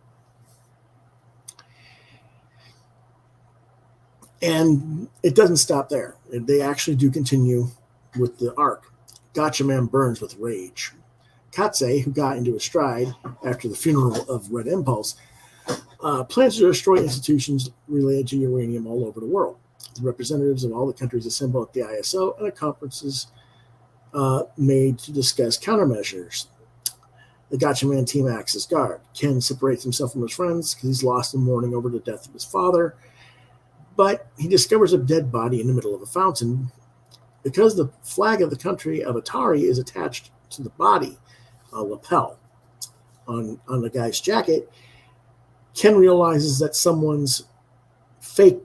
And it doesn't stop there. They actually do continue with the arc. GATCHAMAN burns with rage. Katse, who got into a stride after the funeral of Red Impulse, plans to destroy institutions related to uranium all over the world. The representatives of all the countries assemble at the ISO, and a conference is made to discuss countermeasures. The GATCHAMAN team acts as guard. Ken separates himself from his friends because he's lost in mourning over the death of his father, but he discovers a dead body in the middle of a fountain. Because the flag of the country of Atari is attached to the body lapel on the guy's jacket, Ken realizes that someone's fake,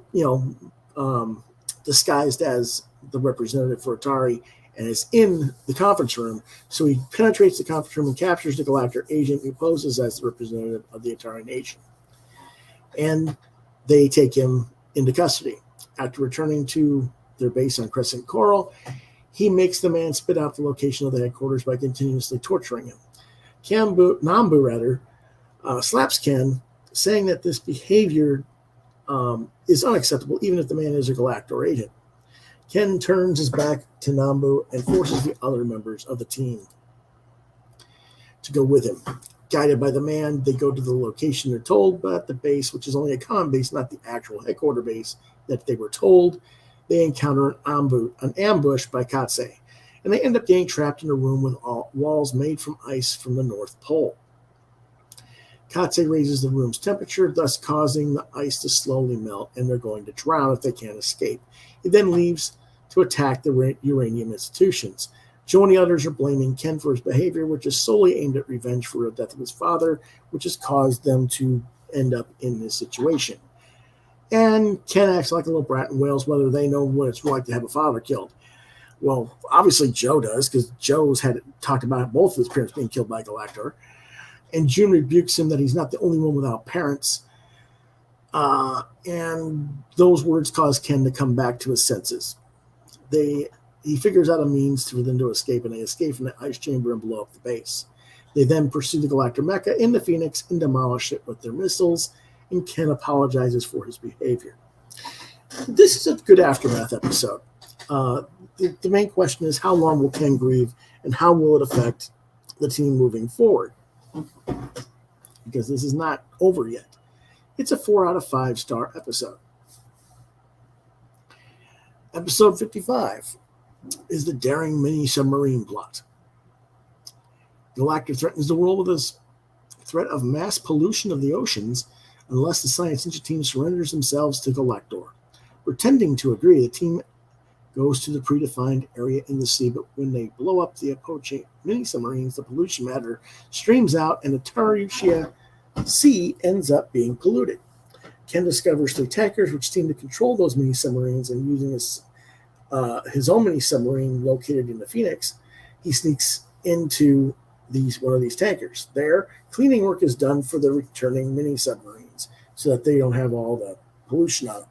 disguised as the representative for Atari and is in the conference room. So he penetrates the conference room and captures the Galactor agent who poses as the representative of the Atari nation. And they take him into custody. After returning to their base on Crescent Coral, he makes the man spit out the location of the headquarters by continuously torturing him. Nambu slaps Ken, saying that this behavior is unacceptable, even if the man is a Galactor agent. Ken turns his back to Nambu and forces the other members of the team to go with him. Guided by the man, they go to the location they're told, but at the base, which is only a comm base, not the actual headquarter base that they were told, they encounter an ambush by Katse, and they end up getting trapped in a room with walls made from ice from the North Pole. Katse raises the room's temperature, thus causing the ice to slowly melt, and they're going to drown if they can't escape. He then leaves to attack the uranium institutions. Joe and the others are blaming Ken for his behavior, which is solely aimed at revenge for the death of his father, which has caused them to end up in this situation. And Ken acts like a little brat and wails whether they know what it's like to have a father killed. Well, obviously Joe does, because Joe's had talked about both of his parents being killed by Galactor. And June rebukes him that he's not the only one without parents. And those words cause Ken to come back to his senses. He figures out a means for them to escape, and they escape from the ice chamber and blow up the base. They then pursue the Galactor mecha in the Phoenix and demolish it with their missiles, and Ken apologizes for his behavior. This is a good aftermath episode. The main question is, how long will Ken grieve, and how will it affect the team moving forward? Because this is not over yet. It's a 4 out of 5 star episode. Episode 55 is the daring mini submarine plot. Galactor threatens the world with a threat of mass pollution of the oceans unless the Science Ninja team surrenders themselves to Galactor. Pretending to agree, the team goes to the predefined area in the sea, but when they blow up the approaching mini submarines, the pollution matter streams out and the Tarushia Sea ends up being polluted. Ken discovers 3 tankers which seem to control those mini submarines, and using his own mini submarine located in the Phoenix, he sneaks into one of these tankers. There, cleaning work is done for the returning mini submarines so that they don't have all the pollution on them.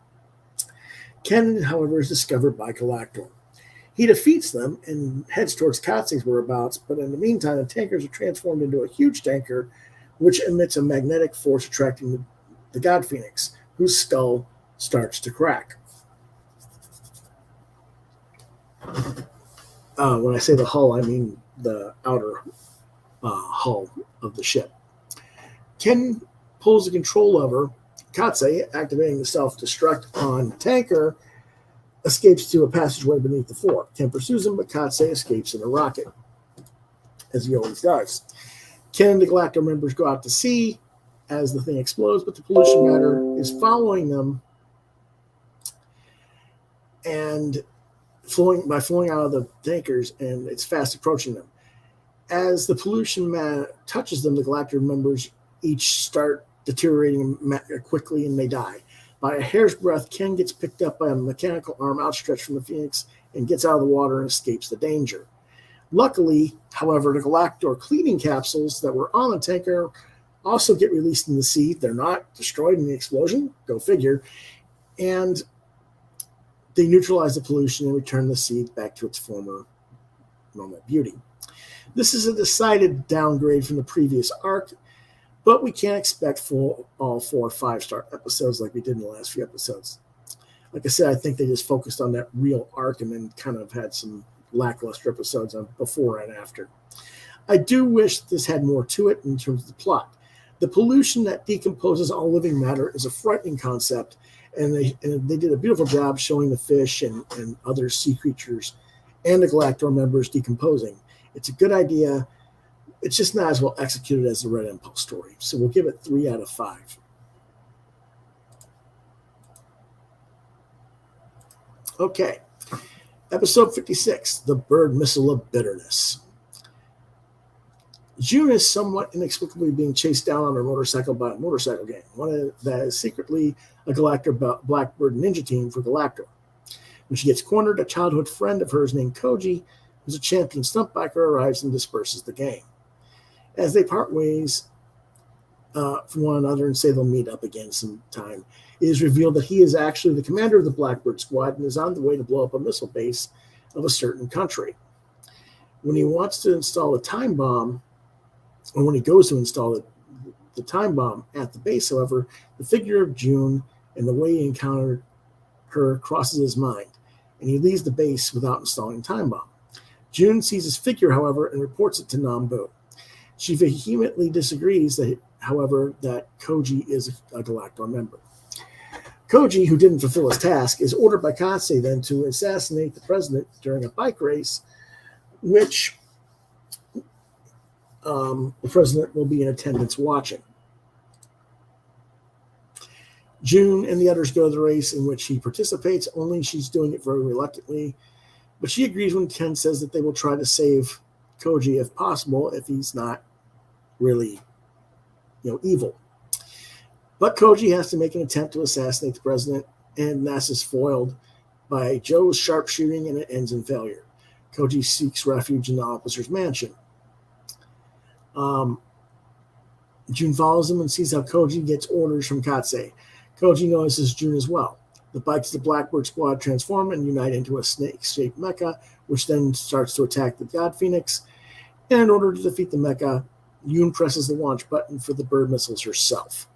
Ken, however, is discovered by Galactor. He defeats them and heads towards Katse's whereabouts, but in the meantime, the tankers are transformed into a huge tanker which emits a magnetic force attracting the God Phoenix, whose skull starts to crack. When I say the hull, I mean the outer hull of the ship. Ken pulls the control lever. Katse, activating the self-destruct on the tanker, escapes to a passageway beneath the floor. Ken pursues him, but Katse escapes in a rocket, as he always does. Ken and the Galactor members go out to sea as the thing explodes, but the pollution matter is following them and flowing out of the tankers, and it's fast approaching them. As the pollution matter touches them, the Galactor members each start deteriorating quickly and they die. By a hair's breadth, Ken gets picked up by a mechanical arm outstretched from the Phoenix and gets out of the water and escapes the danger. Luckily, however, the Galactor cleaning capsules that were on the tanker also get released in the sea. They're not destroyed in the explosion, go figure, and they neutralize the pollution and return the sea back to its former normal beauty. This is a decided downgrade from the previous arc, but we can't expect all 4 5-star episodes like we did in the last few episodes. Like I said, I think they just focused on that real arc and then kind of had some lackluster episodes on before and after. I do wish this had more to it in terms of the plot. The pollution that decomposes all living matter is a frightening concept, and they did a beautiful job showing the fish and other sea creatures and the Galactor members decomposing. It's a good idea. It's just not as well executed as the Red Impulse story. So we'll give it 3 out of 5. Okay. Episode 56, The Bird Missile of Bitterness. June is somewhat inexplicably being chased down on her motorcycle by a motorcycle gang, one that is secretly a Galactor Blackbird ninja team for Galactor. When she gets cornered, a childhood friend of hers named Koji, who's a champion stunt biker, arrives and disperses the gang. As they part ways from one another and say they'll meet up again sometime, it is revealed that he is actually the commander of the Blackbird squad and is on the way to blow up a missile base of a certain country. When he wants to install a time bomb, or when he goes to install the time bomb at the base, however, the figure of June and the way he encountered her crosses his mind, and he leaves the base without installing time bomb. June sees his figure, however, and reports it to Nambu. She vehemently disagrees that Koji is a Galactor member. Koji, who didn't fulfill his task, is ordered by Katse then to assassinate the president during a bike race, which the president will be in attendance watching. June and the others go to the race in which he participates, only she's doing it very reluctantly, but she agrees when Ken says that they will try to save Koji if possible, if he's not really, evil. But Koji has to make an attempt to assassinate the president, and this is foiled by Joe's sharpshooting, and it ends in failure. Koji seeks refuge in the officer's mansion. June follows him and sees how Koji gets orders from Katse. Koji notices June as well. The bikes of the Blackbird squad transform and unite into a snake-shaped mecha, which then starts to attack the God Phoenix. And in order to defeat the mecha, June presses the launch button for the bird missiles herself.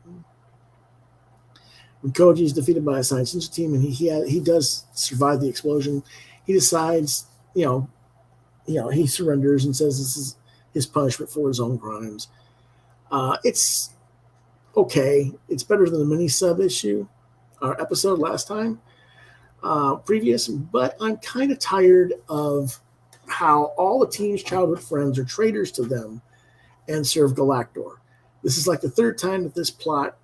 When Koji is defeated by a Science Ninja team and he does survive the explosion, he decides, he surrenders and says this is his punishment for his own crimes. It's okay. It's better than the mini sub issue or episode last time, previous, but I'm kind of tired of how all the team's childhood friends are traitors to them and serve Galactor. This is like the third time that this plot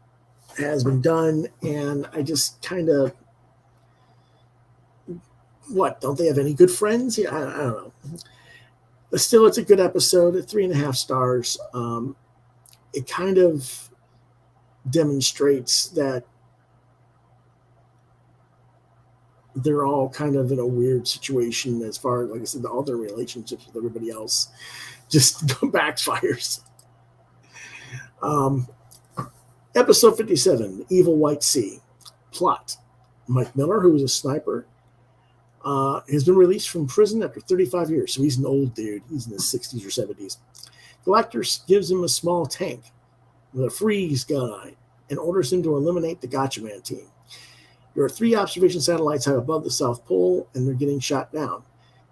has been done, and I just kind of, what, don't they have any good friends? Yeah, I don't know. But still, it's a good episode at 3.5 stars. It kind of demonstrates that they're all kind of in a weird situation as far as, like I said, all their relationships with everybody else just backfires. Episode 57, Evil White Sea. Plot. Mike Miller, who was a sniper, has been released from prison after 35 years. So he's an old dude. He's in his 60s or 70s. Galactor gives him a small tank with a freeze gun on it and orders him to eliminate the GATCHAMAN team. There are 3 observation satellites high above the South Pole, and they're getting shot down.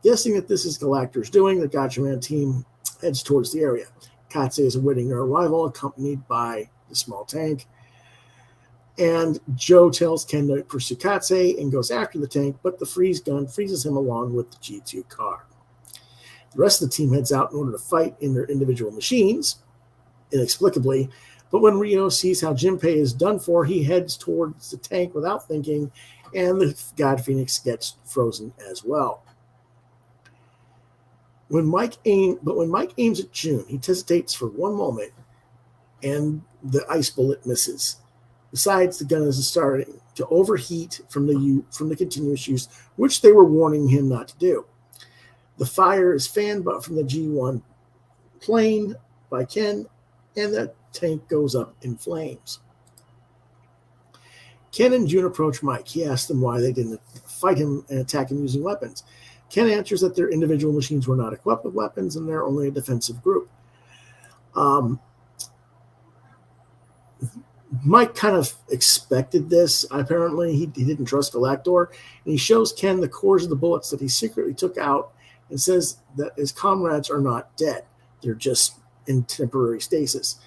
Guessing that this is Galactor's doing, the GATCHAMAN team heads towards the area. Katse is awaiting their arrival, accompanied by the small tank. And Joe tells Ken to pursue Katse and goes after the tank, but the freeze gun freezes him along with the G2 car. The rest of the team heads out in order to fight in their individual machines, inexplicably. But when Rio sees how Jinpei is done for, he heads towards the tank without thinking, and the God Phoenix gets frozen as well. When Mike aims at June, he hesitates for one moment, and the ice bullet misses. Besides, the gun is starting to overheat from the continuous use, which they were warning him not to do. The fire is fanned from the G1 plane by Ken, and the tank goes up in flames. Ken and June approach Mike. He asks them why they didn't fight him and attack him using weapons. Ken answers that their individual machines were not equipped with weapons and they're only a defensive group. Mike kind of expected this. Apparently, he didn't trust Galactor, and he shows Ken the cores of the bullets that he secretly took out and says that his comrades are not dead. They're just in temporary stasis.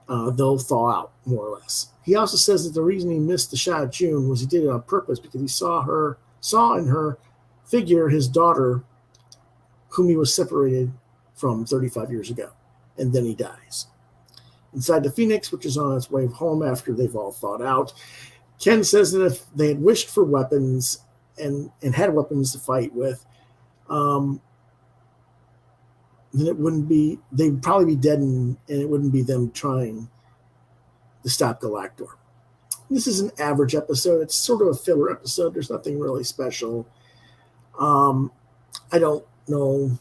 They'll thaw out, more or less. He also says that the reason he missed the shot of June was he did it on purpose because he saw in her figure his daughter, whom he was separated from 35 years ago, and then he dies. Inside the Phoenix, which is on its way home after they've all thawed out, Ken says that if they had wished for weapons and had weapons to fight with, then it wouldn't be, they'd probably be dead, and it wouldn't be them trying to stop Galactor. This is an average episode. It's sort of a filler episode. There's nothing really special. I don't know.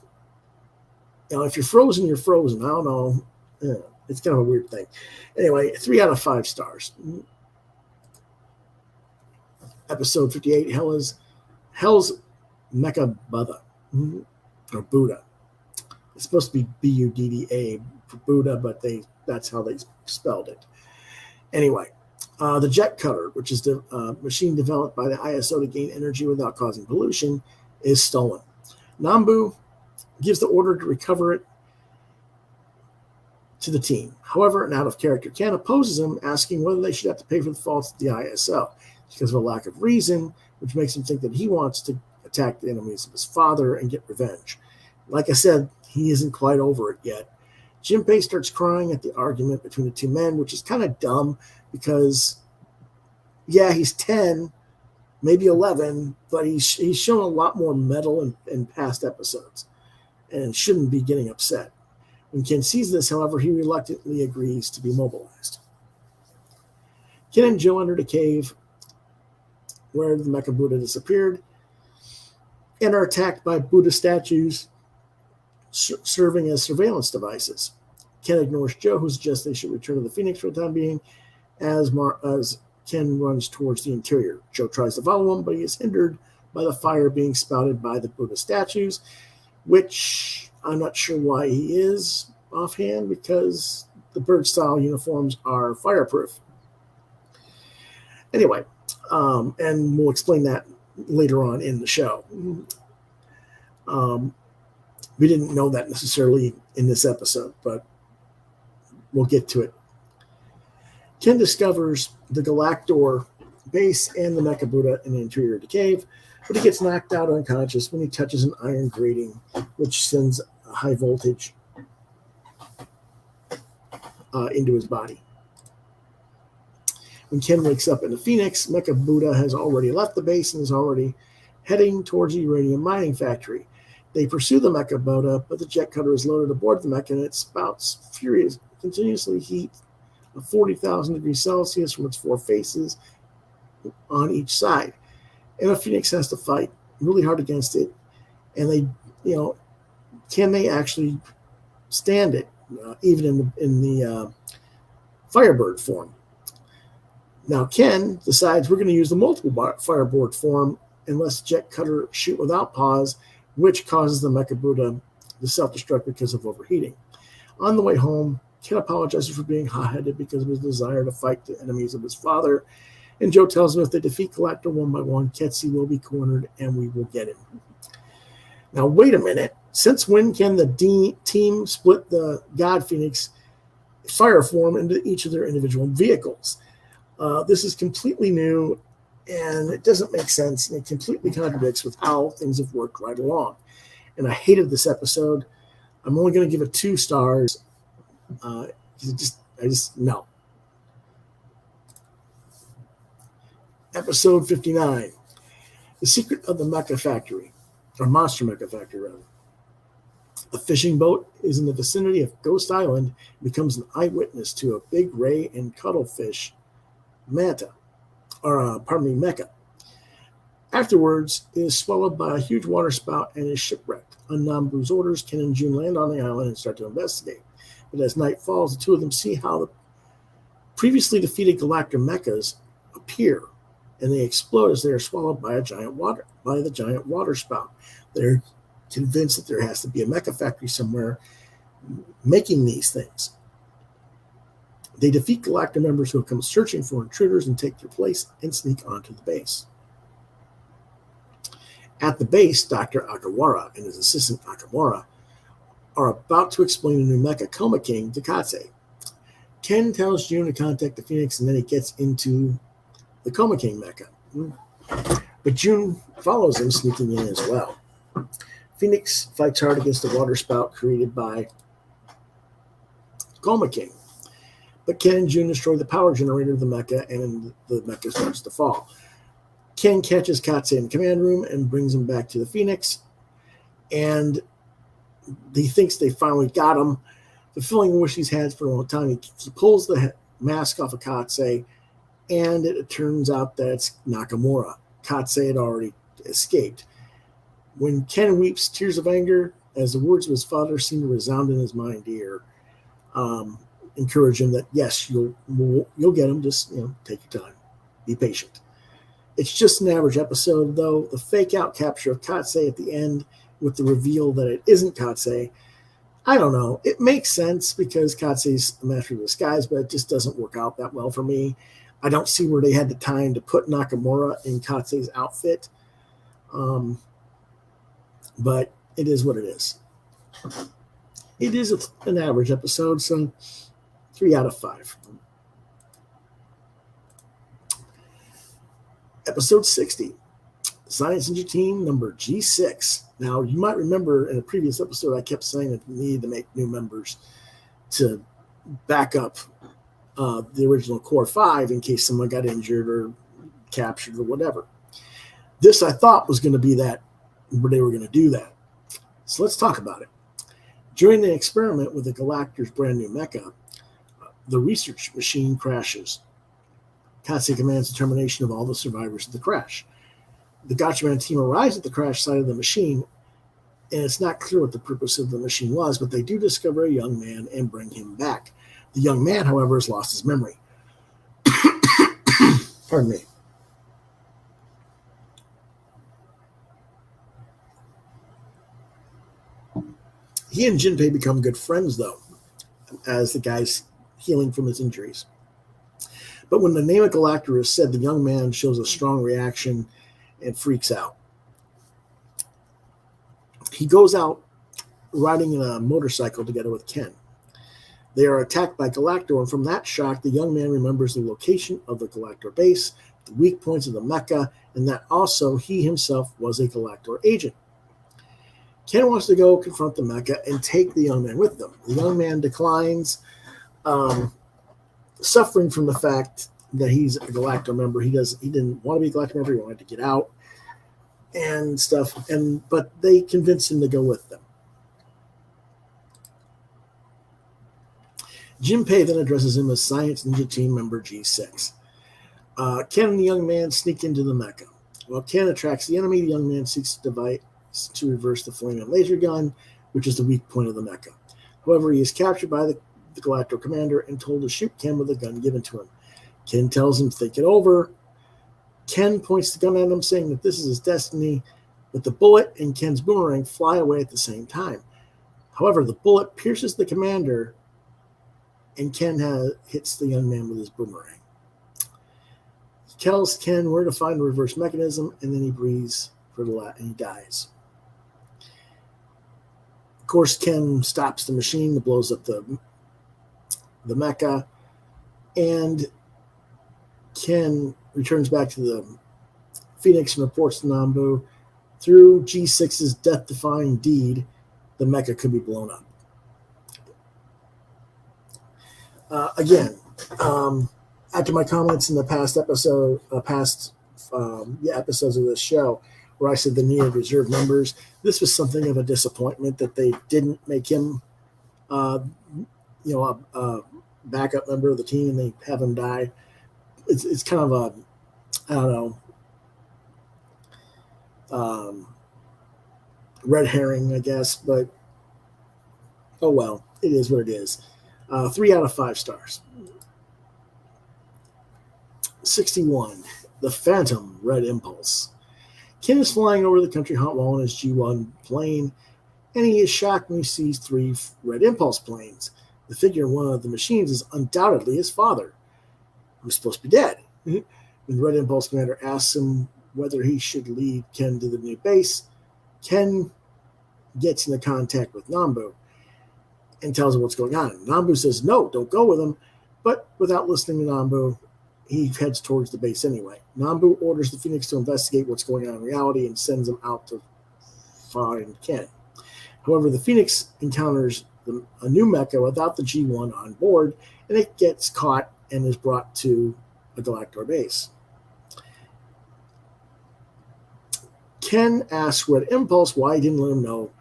If you're frozen, you're frozen. I don't know. Yeah, it's kind of a weird thing. Anyway, 3 out of 5 stars. Episode 58, Hell's Mecha Buddha, or Buddha. It's supposed to be B-U-D-D-A for Buddha, but that's how they spelled it. Anyway, the jet cutter, which is the machine developed by the ISO to gain energy without causing pollution, is stolen. Nambu gives the order to recover it to the team. However, an out-of-character Ken opposes him, asking whether they should have to pay for the faults of the ISO because of a lack of reason, which makes him think that he wants to attack the enemies of his father and get revenge. Like I said, he isn't quite over it yet. Jinpei starts crying at the argument between the two men, which is kind of dumb because, yeah, he's 10, maybe 11, but he's shown a lot more mettle in past episodes and shouldn't be getting upset. When Ken sees this, however, he reluctantly agrees to be mobilized. Ken and Joe enter the cave where the Mecha Buddha disappeared and are attacked by Buddha statues serving as surveillance devices. Ken ignores Joe, who suggests they should return to the Phoenix for the time being, as Ken runs towards the interior. Joe tries to follow him, but he is hindered by the fire being spouted by the Buddha statues, which I'm not sure why he is offhand, because the bird-style uniforms are fireproof. Anyway, and we'll explain that later on in the show. We didn't know that necessarily in this episode, but we'll get to it. Ken discovers the Galactor base and the Mecha Buddha in the interior of the cave, but he gets knocked out unconscious when he touches an iron grating, which sends a high voltage into his body. When Ken wakes up in the Phoenix, Mecha Buddha has already left the base and is already heading towards the uranium mining factory. They pursue the Mecha Buddha, but the jet cutter is loaded aboard the Mecha and it spouts furious, continuously heat of 40,000 degrees Celsius from its four faces on each side. And the Phoenix has to fight really hard against it. And they, can they actually stand it, even in the Firebird form? Now, Ken decides we're going to use the multiple Firebird form and lets the jet cutter shoot without pause, which causes the Mecha Buddha to self-destruct because of overheating. On the way home, Ken apologizes for being hot-headed because of his desire to fight the enemies of his father. And Joe tells him if they defeat Galactor one by one, Ketsi will be cornered and we will get him. Now, wait a minute. Since when can the team split the God Phoenix fire form into each of their individual vehicles? This is completely new, and it doesn't make sense, and it completely contradicts with how things have worked right along. And I hated this episode. I'm only going to give it 2 stars. No. Episode 59, The Secret of the Mecha Factory, or Monster Mecha Factory, rather. A fishing boat is in the vicinity of Ghost Island and becomes an eyewitness to a big ray and cuttlefish mecha. Afterwards, it is swallowed by a huge water spout and is shipwrecked. On Nambu's orders, Ken and June land on the island and start to investigate. But as night falls, the two of them see how the previously defeated Galactor mechas appear, and they explode as they are swallowed by the giant water spout. They're convinced that there has to be a mecha factory somewhere making these things. They defeat Galactor members who have come searching for intruders and take their place and sneak onto the base. At the base, Dr. Akawara and his assistant Akamura are about to explain the new mecha Coma King to Katse. Ken tells June to contact the Phoenix, and then he gets into the Coma King mecha. But June follows him, sneaking in as well. Phoenix fights hard against the water spout created by Coma King. But Ken and June destroy the power generator of the mecha, and the mecha starts to fall. Ken catches Katse in the command room and brings him back to the Phoenix, and he thinks they finally got him, fulfilling a wish he's had for a long time. He pulls the mask off of Katse, and it turns out that it's Nakamura. Katse had already escaped. When Ken weeps tears of anger, as the words of his father seem to resound in his mind ear, encourage him that, yes, you'll get him, just take your time. Be patient. It's just an average episode, though. The fake-out capture of Katse at the end with the reveal that it isn't Katse, I don't know. It makes sense because Katse's a master of disguise, but it just doesn't work out that well for me. I don't see where they had the time to put Nakamura in Katse's outfit. But it is what it is. It is an average episode, so 3 out of 5. Episode 60, Science Ninja Team number G6. Now, you might remember in a previous episode, I kept saying that we needed to make new members to back up the original Core 5 in case someone got injured or captured or whatever. This, I thought, was going to be that, where they were going to do that. So let's talk about it. During the experiment with the Galactor's brand new mecha, the research machine crashes. Katse commands the termination of all the survivors of the crash. The GATCHAMAN team arrives at the crash site of the machine, and it's not clear what the purpose of the machine was, but they do discover a young man and bring him back. The young man, however, has lost his memory. Pardon me. He and Jinpei become good friends, though, as the guy's healing from his injuries. But when the name of Galactor is said, the young man shows a strong reaction and freaks out. He goes out riding in a motorcycle together with Ken. They are attacked by Galactor, and from that shock, the young man remembers the location of the Galactor base, the weak points of the mecha, and that also he himself was a Galactor agent. Ken wants to go confront the mecha and take the young man with them. The young man declines, suffering from the fact that he's a Galactor member. He didn't want to be a Galactor member. He wanted to get out and stuff. But they convince him to go with them. Jinpei then addresses him as Science Ninja Team member G6. Ken and the young man sneak into the mecha. While Ken attracts the enemy, the young man seeks a device to reverse the flaming laser gun, which is the weak point of the mecha. However, he is captured by the Galactor commander and told to shoot Ken with a gun given to him. Ken tells him to think it over. Ken points the gun at him, saying that this is his destiny, but the bullet and Ken's boomerang fly away at the same time. However, the bullet pierces the commander, and Ken hits the young man with his boomerang. He tells Ken where to find the reverse mechanism, and then he breathes for the last, and he dies. Of course, Ken stops the machine that blows up the mecha, and Ken returns back to the Phoenix and reports to Nambu. Through G6's death-defying deed, the mecha could be blown up. After my comments in the past episodes of this show, where I said the need of reserve members, this was something of a disappointment that they didn't make him, a backup member of the team, and they have him die. It's kind of a, I don't know, red herring, I guess, but oh well, it is what it is. 3 out of 5 stars. 61. The Phantom Red Impulse. Ken is flying over the country hot wall in his G1 plane, and he is shocked when he sees 3 Red Impulse planes. The figure in one of the machines is undoubtedly his father, who's supposed to be dead. When the Red Impulse commander asks him whether he should lead Ken to the new base, Ken gets into contact with Nambu and tells him what's going on. Nambu says, no, don't go with him, but without listening to Nambu, he heads towards the base anyway. Nambu orders the Phoenix to investigate what's going on in reality and sends him out to find Ken. However, the Phoenix encounters a new mecha without the G1 on board, and it gets caught and is brought to a Galactor base. Ken asks Red Impulse why he didn't let him know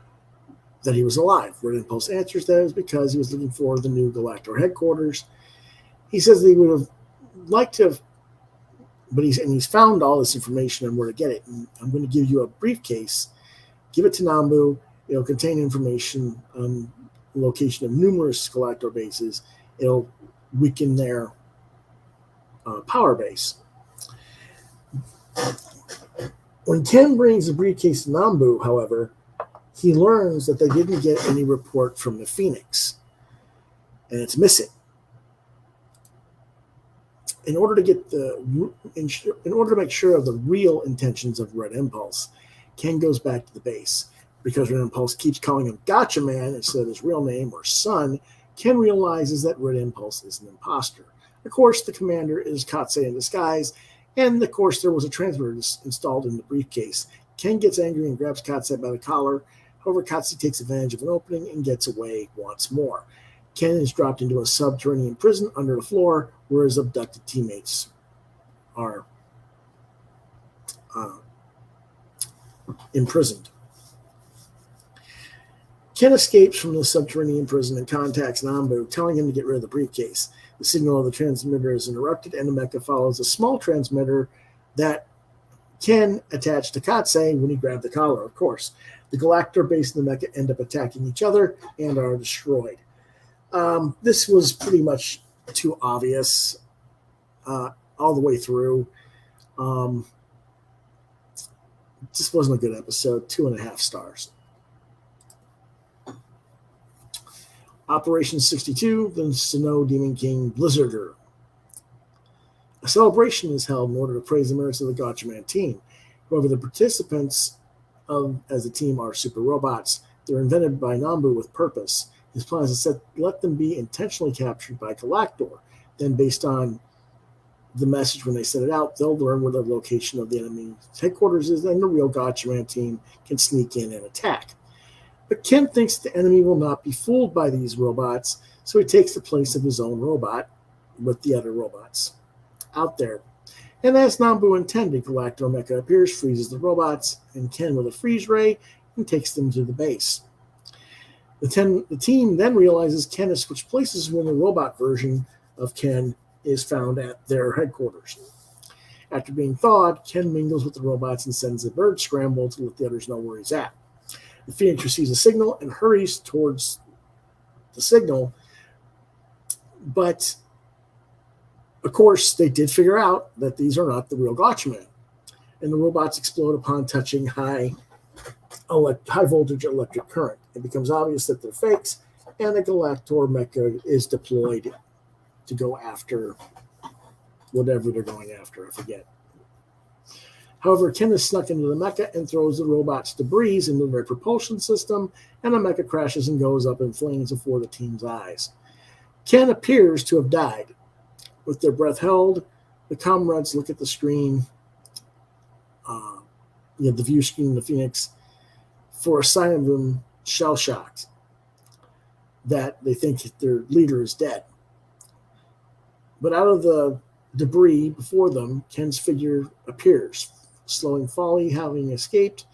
that he was alive. Red Impulse answers that it was because he was looking for the new Galactor headquarters. He says that he would have liked to have, but he's found all this information and where to get it. And I'm going to give you a briefcase. Give it to Nambu. It'll contain information on the location of numerous Galactor bases. It'll weaken their power base. When Ken brings the briefcase to Nambu, however, he learns that they didn't get any report from the Phoenix, and it's missing. In order to make sure of the real intentions of Red Impulse, Ken goes back to the base. Because Red Impulse keeps calling him GATCHAMAN instead of his real name or son, Ken realizes that Red Impulse is an imposter. Of course, the commander is Katsei in disguise, and of course there was a transmitter installed in the briefcase. Ken gets angry and grabs Katsei by the collar. However, Katsei takes advantage of an opening and gets away once more. Ken is dropped into a subterranean prison under the floor where his abducted teammates are imprisoned. Ken escapes from the subterranean prison and contacts Nambu, telling him to get rid of the briefcase. The signal of the transmitter is interrupted, and the mecha follows a small transmitter that Ken attached to Katsei when he grabbed the collar, of course. The Galactor base and the mecha end up attacking each other and are destroyed. This was pretty much too obvious all the way through. This wasn't a good episode. 2.5 stars. Operation 62, the Snow Demon King Blizzarder. A celebration is held in order to praise the merits of the GATCHAMAN team. However, the participants as a team are super robots. They're invented by Nambu with purpose. His plan is to let them be intentionally captured by Galactor. Then, based on the message when they set it out, they'll learn where the location of the enemy's headquarters is, and the real GATCHAMAN team can sneak in and attack. But Ken thinks the enemy will not be fooled by these robots, so he takes the place of his own robot with the other robots out there. And as Nambu intended, Galactor Mecha appears, freezes the robots, and Ken with a freeze ray, and takes them to the base. The team then realizes Ken has switched places when the robot version of Ken is found at their headquarters. After being thawed, Ken mingles with the robots and sends a bird scramble to let the others know where he's at. The Phoenix receives a signal and hurries towards the signal, but of course they did figure out that these are not the real GATCHAMAN, and the robots explode upon touching high voltage electric current. It becomes obvious that they're fakes, and the Galactor Mecha is deployed to go after whatever they're going after. I forget. However, Ken is snuck into the mecha and throws the robot's debris into their propulsion system, and the mecha crashes and goes up in flames before the team's eyes. Ken appears to have died. With their breath held, the comrades look at the screen, the view screen of the Phoenix, for a sign of them shell-shocked, that they think their leader is dead. But out of the debris before them, Ken's figure appears, slowing Folly, having escaped,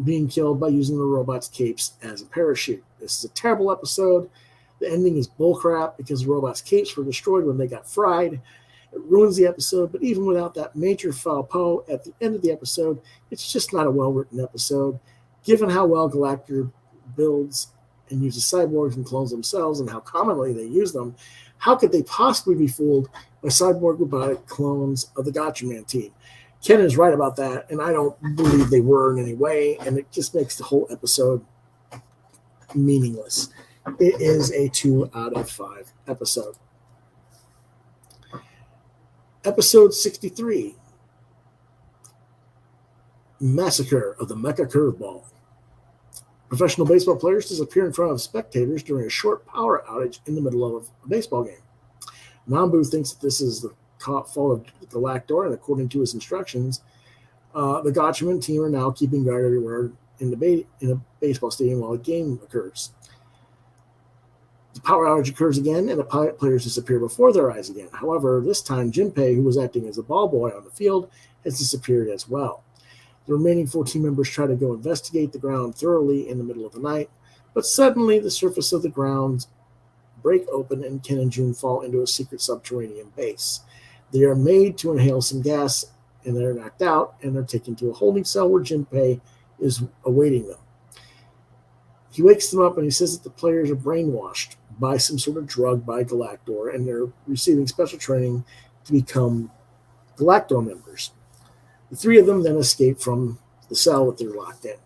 being killed by using the robot's capes as a parachute. This is a terrible episode. The ending is bullcrap because the robot's capes were destroyed when they got fried. It ruins the episode, but even without that major foul po at the end of the episode, it's just not a well-written episode. Given how well Galactor builds and uses cyborgs and clones themselves and how commonly they use them, how could they possibly be fooled by cyborg robotic clones of the GATCHAMAN team? Ken is right about that, and I don't believe they were in any way, and it just makes the whole episode meaningless. It is a 2 out of 5 episode. Episode 63, Massacre of the Mecha Curveball. Professional baseball players disappear in front of spectators during a short power outage in the middle of a baseball game. Nambu thinks that this is the fault of Galactor, and according to his instructions, the GATCHAMAN team are now keeping guard everywhere in a baseball stadium while a game occurs. The power outage occurs again, and the players disappear before their eyes again. However, this time, Jinpei, who was acting as a ball boy on the field, has disappeared as well. The remaining 14 members try to go investigate the ground thoroughly in the middle of the night, but suddenly the surface of the ground break open and Ken and June fall into a secret subterranean base. They are made to inhale some gas, and they're knocked out, and they're taken to a holding cell where Jinpei is awaiting them. He wakes them up, and he says that the players are brainwashed by some sort of drug by Galactor, and they're receiving special training to become Galactor members. The three of them then escape from the cell that they're locked in.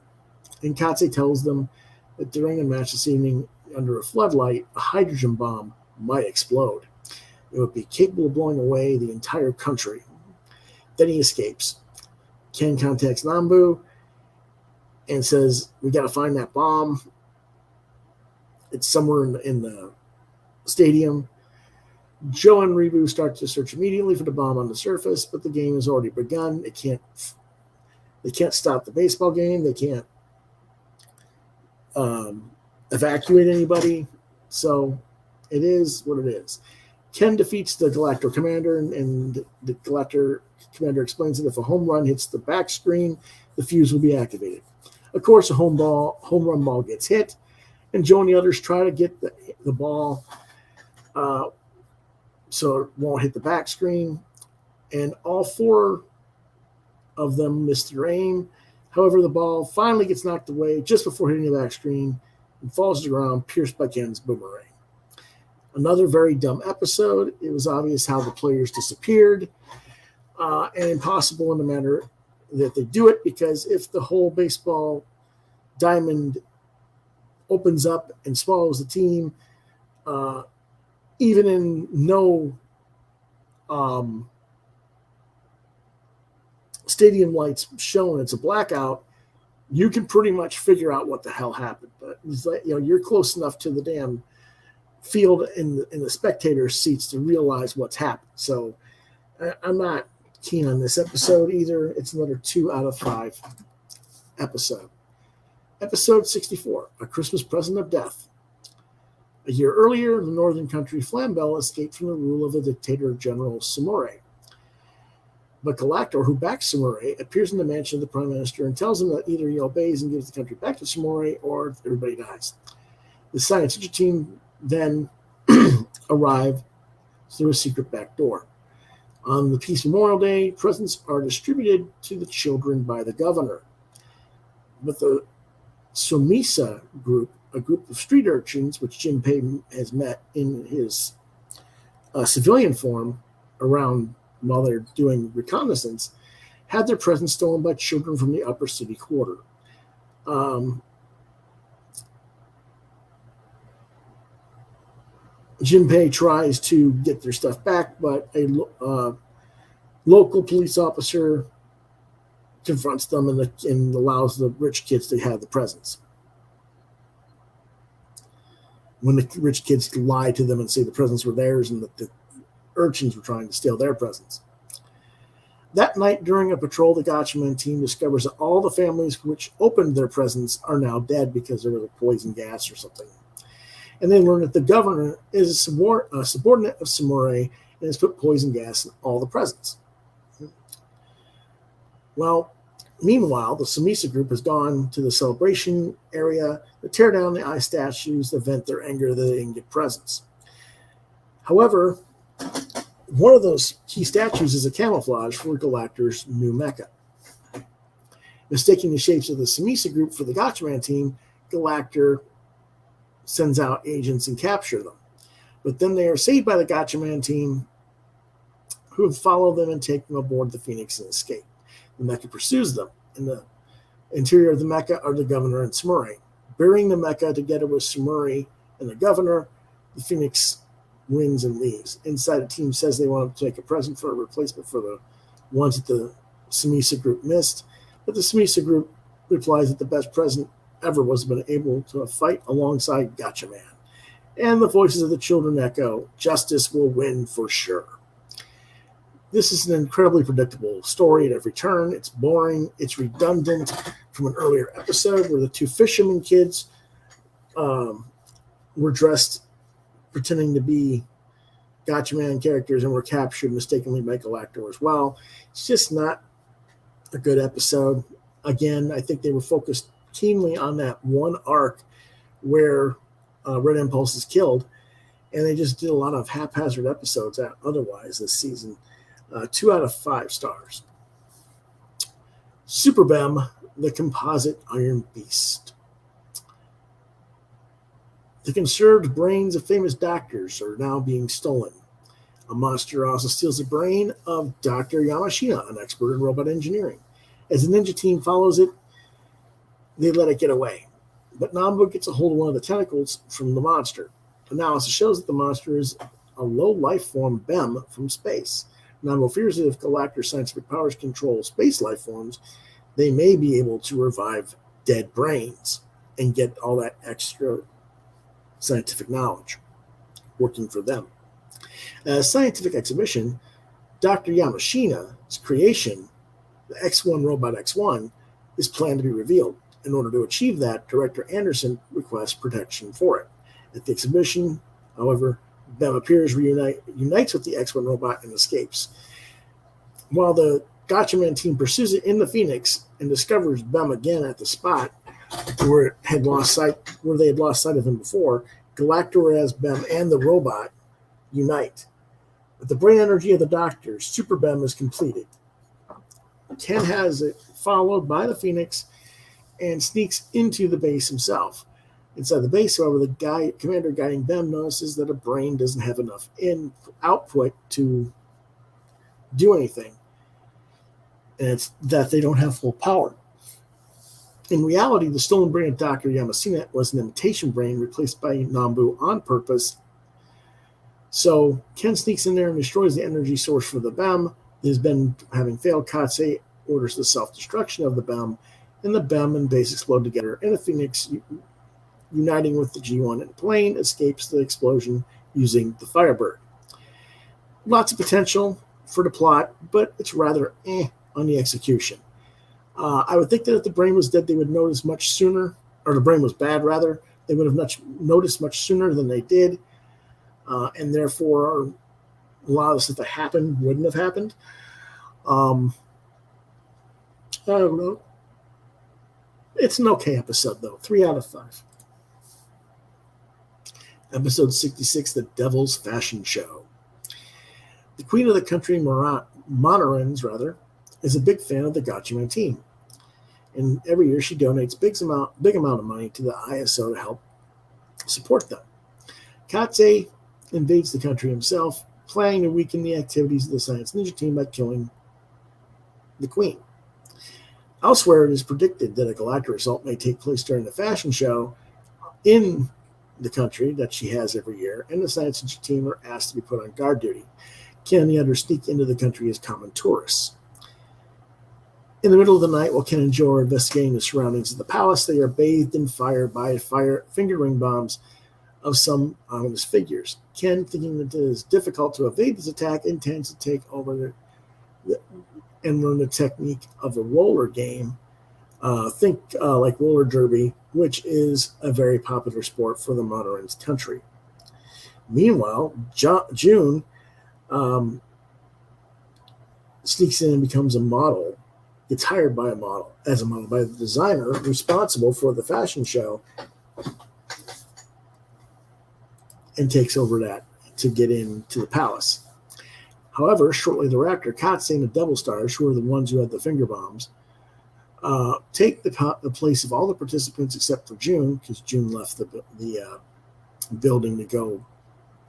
And Katse tells them that during a match this evening, under a floodlight, a hydrogen bomb might explode. It would be capable of blowing away the entire country. Then he escapes. Ken contacts Nambu and says, "We got to find that bomb. It's somewhere in the stadium." Joe and Ribu start to search immediately for the bomb on the surface, but the game has already begun. They can't stop the baseball game. They can't evacuate anybody. So it is what it is. Ken defeats the Galactor commander, and the Galactor commander explains that if a home run hits the back screen, the fuse will be activated. Of course, a home run ball gets hit, and Joe and the others try to get the ball so it won't hit the back screen, and all four of them miss their aim. However, the ball finally gets knocked away just before hitting the back screen and falls to the ground, pierced by Ken's boomerang. Another very dumb episode. It was obvious how the players disappeared, and impossible in the manner that they do it, because if the whole baseball diamond opens up and swallows the team, even in no stadium lights shown, it's a blackout, you can pretty much figure out what the hell happened. But it's like, you're close enough to the damn field in the spectator seats to realize what's happened. So I'm not keen on this episode either. It's another 2 out of 5 episode. Episode 64, A Christmas Present of Death. A year earlier, the northern country Flambell escaped from the rule of the dictator General Samore. But Galactor, who backs Samore, appears in the mansion of the Prime Minister and tells him that either he obeys and gives the country back to Samore or everybody dies. The scientific team then arrive through a secret back door. On the Peace Memorial Day, presents are distributed to the children by the governor. But the Somisa group, a group of street urchins, which Jinpei has met in his civilian form around while they're doing reconnaissance, had their presents stolen by children from the upper city quarter. Jinpei tries to get their stuff back, but a local police officer confronts them and allows the rich kids to have the presents. When the rich kids lie to them and say the presents were theirs and that the urchins were trying to steal their presents. That night, during a patrol, the GATCHAMAN team discovers that all the families which opened their presents are now dead because there was a poison gas or something. And they learn that the governor is a subordinate of Samore and has put poison gas in all the presents. Well, meanwhile, the Samisa group has gone to the celebration area to tear down the ice statues to vent their anger that they didn't get presents. However, one of those key statues is a camouflage for Galactor's new mecha. Mistaking the shapes of the Samisa group for the GATCHAMAN team, Galactor sends out agents and capture them. But then they are saved by the GATCHAMAN team, who follow them and take them aboard the Phoenix and escape. The mecha pursues them. In the interior of the mecha are the governor and Samore. Burying the mecha together with Samore and the governor, the Phoenix wins and leaves. Inside, the team says they want to take a present for a replacement for the ones that the Samisa group missed, but the Samisa group replies that the best present ever was been able to fight alongside GATCHAMAN. And the voices of the children echo, justice will win for sure. This is an incredibly predictable story at every turn. It's boring. It's redundant from an earlier episode where the two fisherman kids were dressed pretending to be GATCHAMAN characters and were captured mistakenly by Galactor as well. It's just not a good episode. Again, I think they were focused keenly on that one arc where Red Impulse is killed, and they just did a lot of haphazard episodes otherwise this season. 2 out of 5 stars. Super Bem, the Composite Iron Beast. The conserved brains of famous doctors are now being stolen. A monster also steals the brain of Dr. Yamashina, an expert in robot engineering. As the ninja team follows it, they let it get away. But Nambu gets a hold of one of the tentacles from the monster. Analysis shows that the monster is a low life form Bem from space. Nambu fears that if Galactor's scientific powers control space life forms, they may be able to revive dead brains and get all that extra scientific knowledge working for them. At a scientific exhibition, Dr. Yamashina's creation, the X1 Robot X1, is planned to be revealed. In order to achieve that, Director Anderson requests protection for it. At the exhibition, however, Bem appears, unites with the X1 robot and escapes. While the GATCHAMAN team pursues it in the Phoenix and discovers Bem again at the spot where they had lost sight of him before, Galactor as Bem and the robot unite. With the brain energy of the doctors, Super Bem is completed. Ken has it followed by the Phoenix and sneaks into the base himself. Inside the base, however, the commander guiding Bem notices that a brain doesn't have enough output to do anything. And it's that they don't have full power. In reality, the stolen brain of Dr. Yamashina was an imitation brain replaced by Nambu on purpose. So Ken sneaks in there and destroys the energy source for the Bem that has been having failed. Katse orders the self-destruction of the Bem, and the BEM and base explode together, and the Phoenix, uniting with the G1 and plane, escapes the explosion using the Firebird. Lots of potential for the plot, but it's rather on the execution. I would think that if the brain was dead, they would notice much sooner, or the brain was bad, rather. They would have noticed much sooner than they did, and therefore a lot of the stuff that happened wouldn't have happened. I don't know. It's an okay episode, though. 3 out of 5. Episode 66, The Devil's Fashion Show. The queen of the country, Monarens, is a big fan of the GATCHAMAN team. And every year she donates big amount of money to the ISO to help support them. Katse invades the country himself, planning to weaken the activities of the Science Ninja team by killing the queen. Elsewhere, it is predicted that a galactic assault may take place during the fashion show in the country that she has every year, and the Science Ninja team are asked to be put on guard duty. Ken and the others sneak into the country as common tourists. In the middle of the night, while Ken and Joe are investigating the surroundings of the palace, they are bathed in fire by finger ring bombs of some ominous figures. Ken, thinking that it is difficult to evade this attack, intends to take over and learn the technique of a roller game. Think like roller derby, which is a very popular sport for the Monarens country. Meanwhile, June sneaks in and becomes a model. Gets hired by a model by the designer responsible for the fashion show, and takes over that to get into the palace. However, shortly thereafter, Katse and the Devil Stars, who are the ones who had the finger bombs, take the place of all the participants except for June, because June left the building to go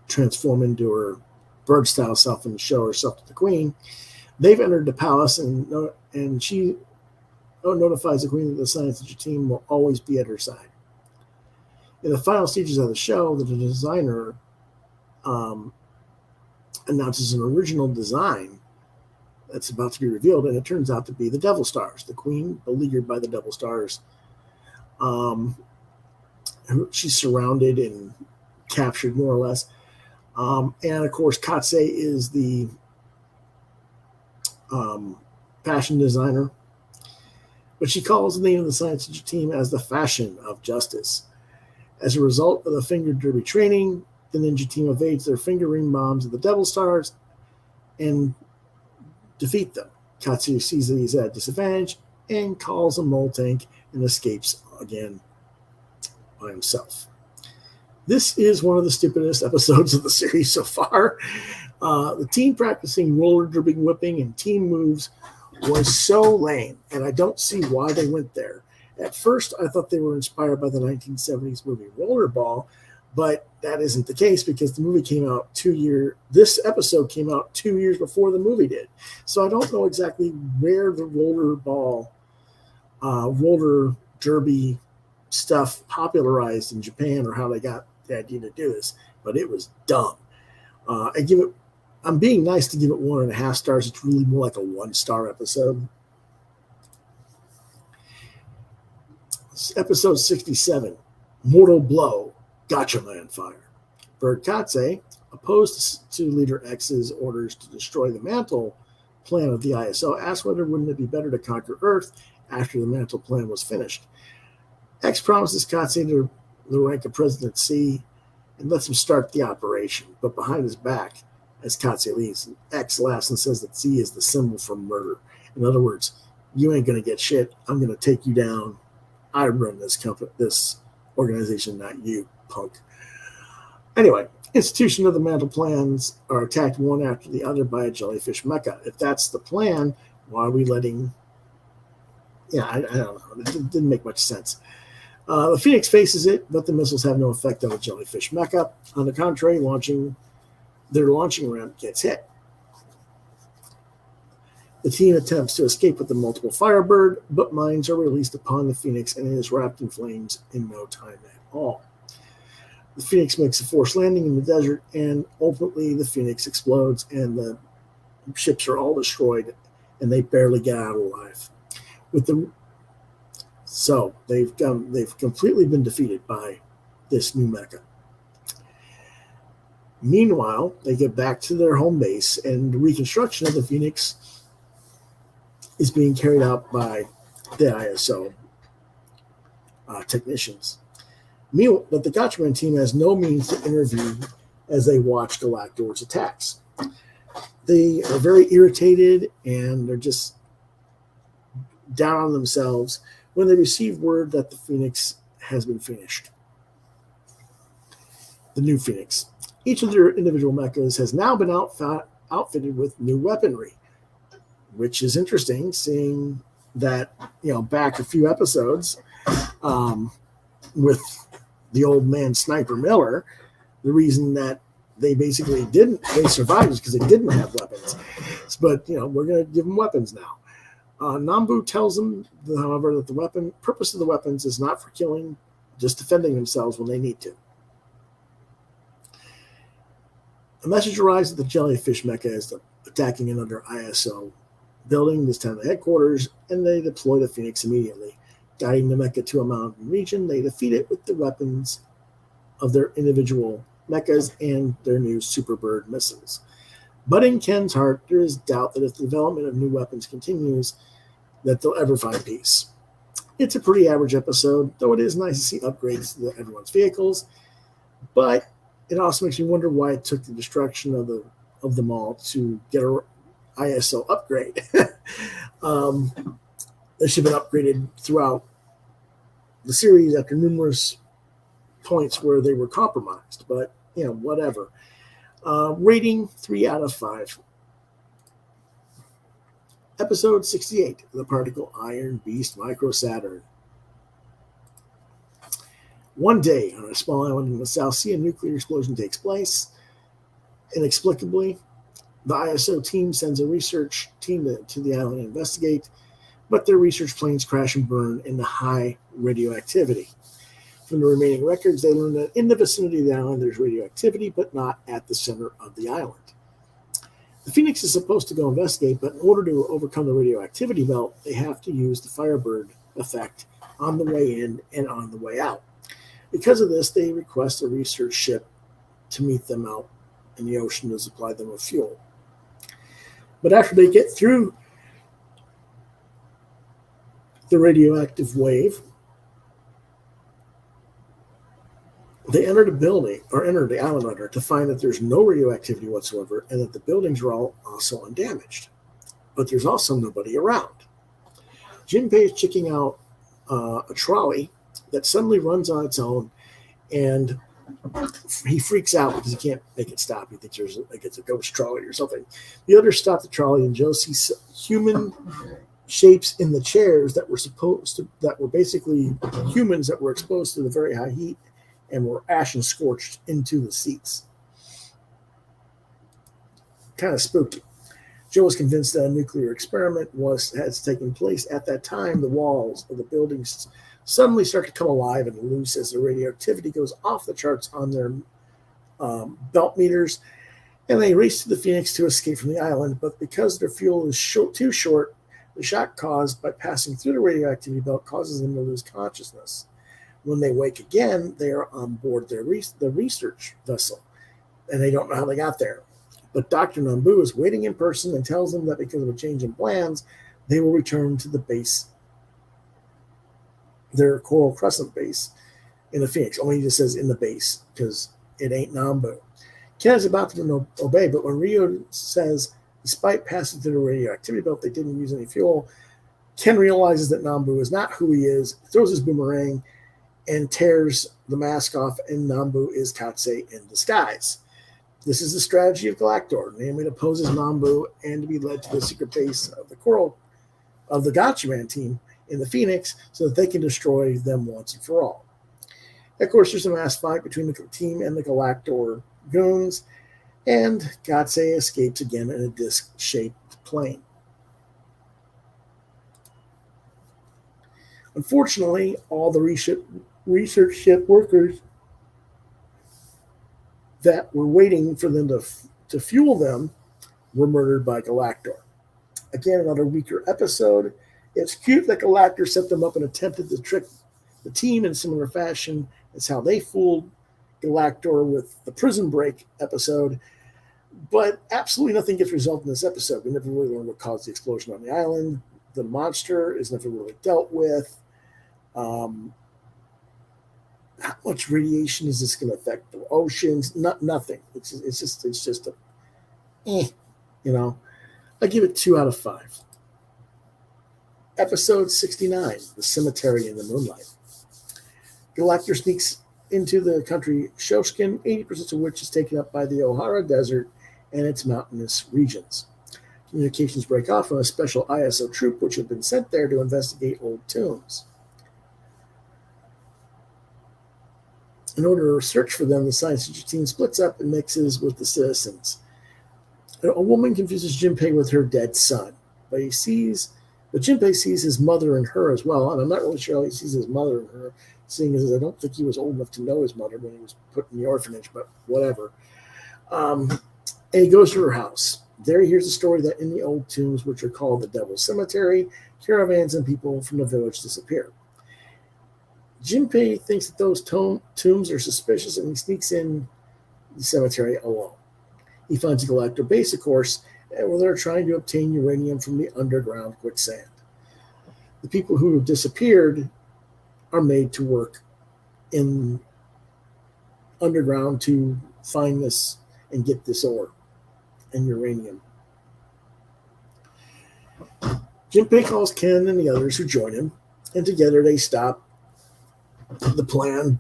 transform into her bird-style self and show herself to the queen. They've entered the palace, and she notifies the queen that the Science Ninja team will always be at her side. In the final stages of the show, the designer announces an original design that's about to be revealed, and it turns out to be the Devil Stars. The queen, beleaguered by the Devil Stars, she's surrounded and captured, more or less. And, of course, Katse is the fashion designer, but she calls the name of the Science Ninja team as the Fashion of Justice. As a result of the finger derby training, the ninja team evades their finger ring bombs of the Devil Stars and defeat them. Katsu sees that he's at a disadvantage and calls a mole tank and escapes again by himself. This is one of the stupidest episodes of the series so far. The team practicing roller derby whipping and team moves was so lame, and I don't see why they went there. At first, I thought they were inspired by the 1970s movie Rollerball, but that isn't the case because the movie came out this episode came out 2 years before the movie did. So I don't know exactly where the roller derby stuff popularized in Japan or how they got the idea to do this, but it was dumb. I'm being nice to give it 1.5 stars. It's really more like a 1-star episode. Episode 67, Mortal Blow, GATCHAMAN Fire. Bird Katse, opposed to Leader X's orders to destroy the mantle plan of the ISO, asked whether wouldn't it be better to conquer Earth after the mantle plan was finished. X promises Katse the rank of President C and lets him start the operation, but behind his back, as Katse leaves, X laughs and says that Z is the symbol for murder. In other words, you ain't going to get shit. I'm going to take you down. I run this organization, not you, punk. Anyway, institution of the mantle plans are attacked one after the other by a jellyfish mecha. If that's the plan, why are we letting... Yeah, I don't know. It didn't make much sense. The Phoenix faces it, but the missiles have no effect on the jellyfish mecha. On the contrary, their launching ramp gets hit. The team attempts to escape with the multiple Firebird, but mines are released upon the Phoenix and it is wrapped in flames in no time at all. The Phoenix makes a forced landing in the desert, and ultimately the Phoenix explodes and the ships are all destroyed and they barely get out alive. With the So they've completely been defeated by this new mecha. Meanwhile, they get back to their home base, and the reconstruction of the Phoenix is being carried out by the ISO technicians. Meanwhile, but the GATCHAMAN team has no means to intervene as they watch Galactor's attacks. They are very irritated, and they're just down on themselves when they receive word that the Phoenix has been finished. The new Phoenix. Each of their individual mechas has now been outfitted with new weaponry, which is interesting, seeing that, back a few episodes with the old man Sniper Miller, the reason that they survived is because they didn't have weapons. But, we're going to give them weapons now. Nambu tells them, however, that the purpose of the weapons is not for killing, just defending themselves when they need to. A message arrives at the jellyfish mecha is attacking another ISO building, this time the headquarters, and they deploy the Phoenix immediately. Guiding the mecha to a mountain region, they defeat it with the weapons of their individual mechas and their new Superbird missiles. But in Ken's heart, there is doubt that if the development of new weapons continues, that they'll ever find peace. It's a pretty average episode, though it is nice to see upgrades to everyone's vehicles, but it also makes me wonder why it took the destruction of them all to get an ISO upgrade. They should have been upgraded throughout the series after numerous points where they were compromised, but whatever. Rating 3 out of 5. Episode 68, The Particle Iron Beast Micro Saturn. One day, on a small island in the South Sea, a nuclear explosion takes place. Inexplicably, the ISO team sends a research team to the island to investigate, but their research planes crash and burn into high radioactivity. From the remaining records, they learn that in the vicinity of the island there's radioactivity, but not at the center of the island. The Phoenix is supposed to go investigate, but in order to overcome the radioactivity belt, they have to use the Firebird effect on the way in and on the way out. Because of this, they request a research ship to meet them out in the ocean to supply them with fuel. But after they get through the radioactive wave, they enter the island under to find that there's no radioactivity whatsoever and that the buildings are all also undamaged. But there's also nobody around. Jinpei is checking out a trolley that suddenly runs on its own, and he freaks out because he can't make it stop. He thinks it's a ghost trolley or something. The others stop the trolley, and Joe sees human shapes in the chairs that were basically humans that were exposed to the very high heat and were ashen scorched into the seats. Kind of spooky. Joe was convinced that a nuclear experiment has taken place at that time. The walls of the buildings suddenly start to come alive and loose as the radioactivity goes off the charts on their belt meters, and they race to the Phoenix to escape from the island. But because their fuel is too short, the shock caused by passing through the radioactivity belt causes them to lose consciousness. When they wake again, they are on board the research vessel, and they don't know how they got there. But Dr. Nambu is waiting in person and tells them that because of a change in plans, they will return to the base, their Coral Crescent base in the Phoenix. Only he just says in the base because it ain't Nambu. Ken is about to obey, but when Rio says, despite passing through the radioactivity belt, they didn't use any fuel, Ken realizes that Nambu is not who he is, throws his boomerang, and tears the mask off, and Nambu is Katsei in disguise. This is the strategy of Galactor, namely to pose as Nambu and to be led to the secret base of the GATCHAMAN team in the Phoenix so that they can destroy them once and for all. Of course, there's a mass fight between the team and the Galactor goons, and Katsei escapes again in a disc-shaped plane. Unfortunately, all the research ship workers that were waiting for them to fuel them were murdered by Galactor. Again, another weaker episode, It's cute that Galactor set them up and attempted to trick the team in similar fashion as how they fooled Galactor with the Prison Break episode. But absolutely nothing gets resolved in this episode. We never really learn what caused the explosion on the island. The monster is never really dealt with. How much radiation is this going to affect the oceans? Nothing. It's just a, I give it 2 out of 5. Episode 69, The Cemetery in the Moonlight. Galactor sneaks into the country Shoshkin, 80% of which is taken up by the O'Hara Desert and its mountainous regions. Communications break off on a special ISO troop which had been sent there to investigate old tombs. In order to search for them, the science team splits up and mixes with the citizens. A woman confuses Jinpei with her dead son, but Jinpei sees his mother and her as well, and I'm not really sure how he sees his mother and her, seeing as I don't think he was old enough to know his mother when he was put in the orphanage, but whatever. And he goes to her house. There he hears the story that in the old tombs, which are called the Devil's Cemetery, caravans and people from the village disappear. Jinpei thinks that those tombs are suspicious, and he sneaks in the cemetery alone. He finds a Galactor base, of course, where they're trying to obtain uranium from the underground quicksand. The people who have disappeared are made to work in underground to find this and get this ore and uranium. Jinpei calls Ken and the others who join him, and together they stop the plan,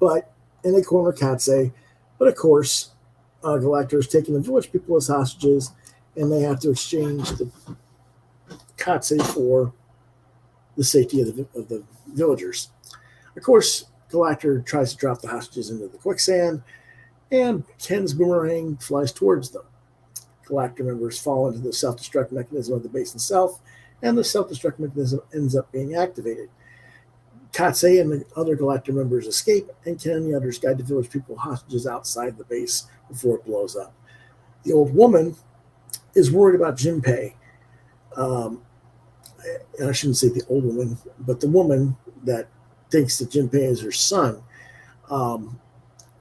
and they corner Katsei. But of course, Galactor is taking the village people as hostages, and they have to exchange the Katsei for the safety of the villagers. Of course, Galactor tries to drop the hostages into the quicksand, and Ken's boomerang flies towards them. Galactor members fall into the self-destruct mechanism of the base itself, and the self-destruct mechanism ends up being activated. Katsei and the other Galactor members escape, and Ken and the others guide the village people hostages outside the base before it blows up. The old woman is worried about Jinpei. And I shouldn't say the old woman, but the woman that thinks that Jinpei is her son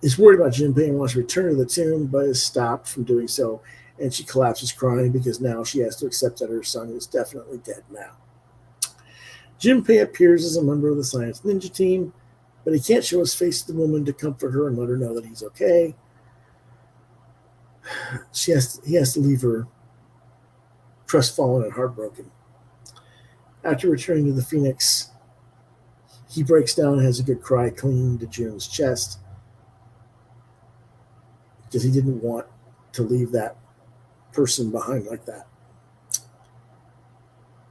is worried about Jinpei and wants to return to the tomb, but is stopped from doing so. And she collapses crying because now she has to accept that her son is definitely dead now. Jinpei appears as a member of the Science Ninja team, but he can't show his face to the woman to comfort her and let her know that he's okay. He has to leave her crestfallen and heartbroken. After returning to the Phoenix, he breaks down and has a good cry clinging to June's chest because he didn't want to leave that person behind like that.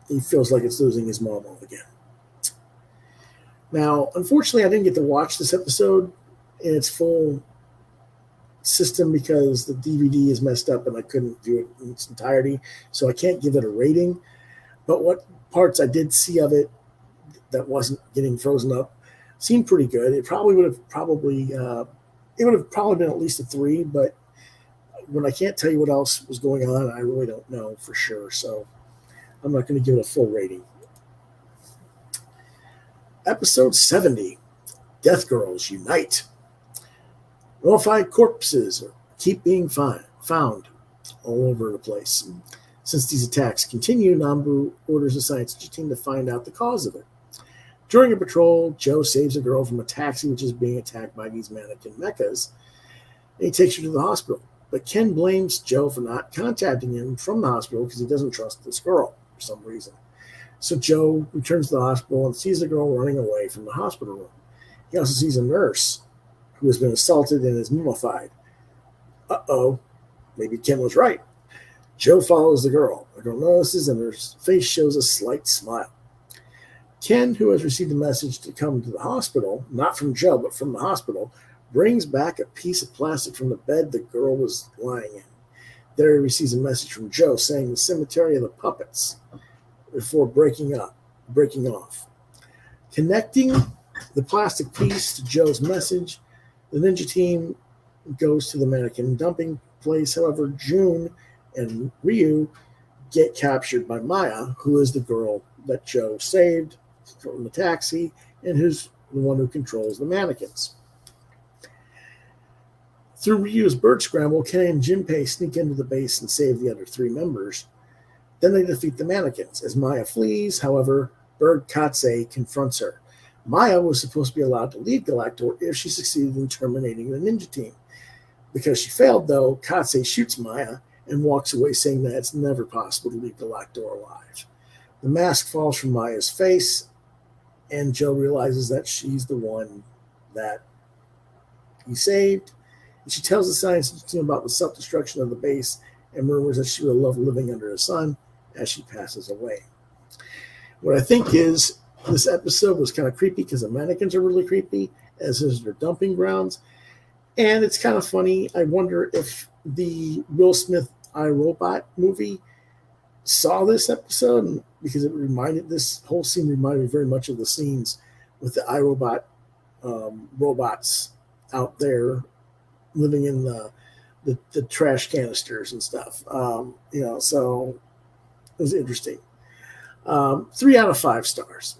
He feels like it's losing his mom all again. Now, unfortunately, I didn't get to watch this episode in its full system because the DVD is messed up and I couldn't do it in its entirety, so I can't give it a rating. But what parts I did see of it that wasn't getting frozen up seemed pretty good. It would have probably been at least a 3, but when I can't tell you what else was going on, I really don't know for sure. So I'm not going to give it a full rating. Episode 70, Death Girls Unite. Mummified corpses keep being found all over the place. Since these attacks continue, Nambu orders the science team to find out the cause of it. During a patrol, Joe saves a girl from a taxi which is being attacked by these mannequin mechas, and he takes her to the hospital. But Ken blames Joe for not contacting him from the hospital because he doesn't trust this girl for some reason. So Joe returns to the hospital and sees the girl running away from the hospital room. He also sees a nurse who has been assaulted and is mummified. Uh-oh, maybe Ken was right. Joe follows the girl. The girl notices and her face shows a slight smile. Ken, who has received a message to come to the hospital, not from Joe, but from the hospital, brings back a piece of plastic from the bed the girl was lying in. There he receives a message from Joe saying the cemetery of the puppets before breaking off. Connecting the plastic piece to Joe's message, the ninja team goes to the mannequin dumping place. However, June and Ryu get captured by Maya, who is the girl that Joe saved from the taxi and who's the one who controls the mannequins. Through Ryu's bird scramble, Ken and Junpei sneak into the base and save the other 3 members. Then they defeat the mannequins. As Maya flees, however, Bird Katse confronts her. Maya was supposed to be allowed to leave Galactor if she succeeded in terminating the ninja team. Because she failed, though, Katse shoots Maya and walks away saying that it's never possible to leave Galactor alive. The mask falls from Maya's face, and Joe realizes that she's the one that he saved. And she tells the science team about the self-destruction of the base and murmurs that she will love living under the sun as she passes away. What I think is this episode was kind of creepy because the mannequins are really creepy, as is their dumping grounds. And it's kind of funny. I wonder if the Will Smith iRobot movie saw this episode, because this whole scene reminded me very much of the scenes with the iRobot robots out there living in the trash canisters and stuff. So it was interesting. 3 out of 5 stars.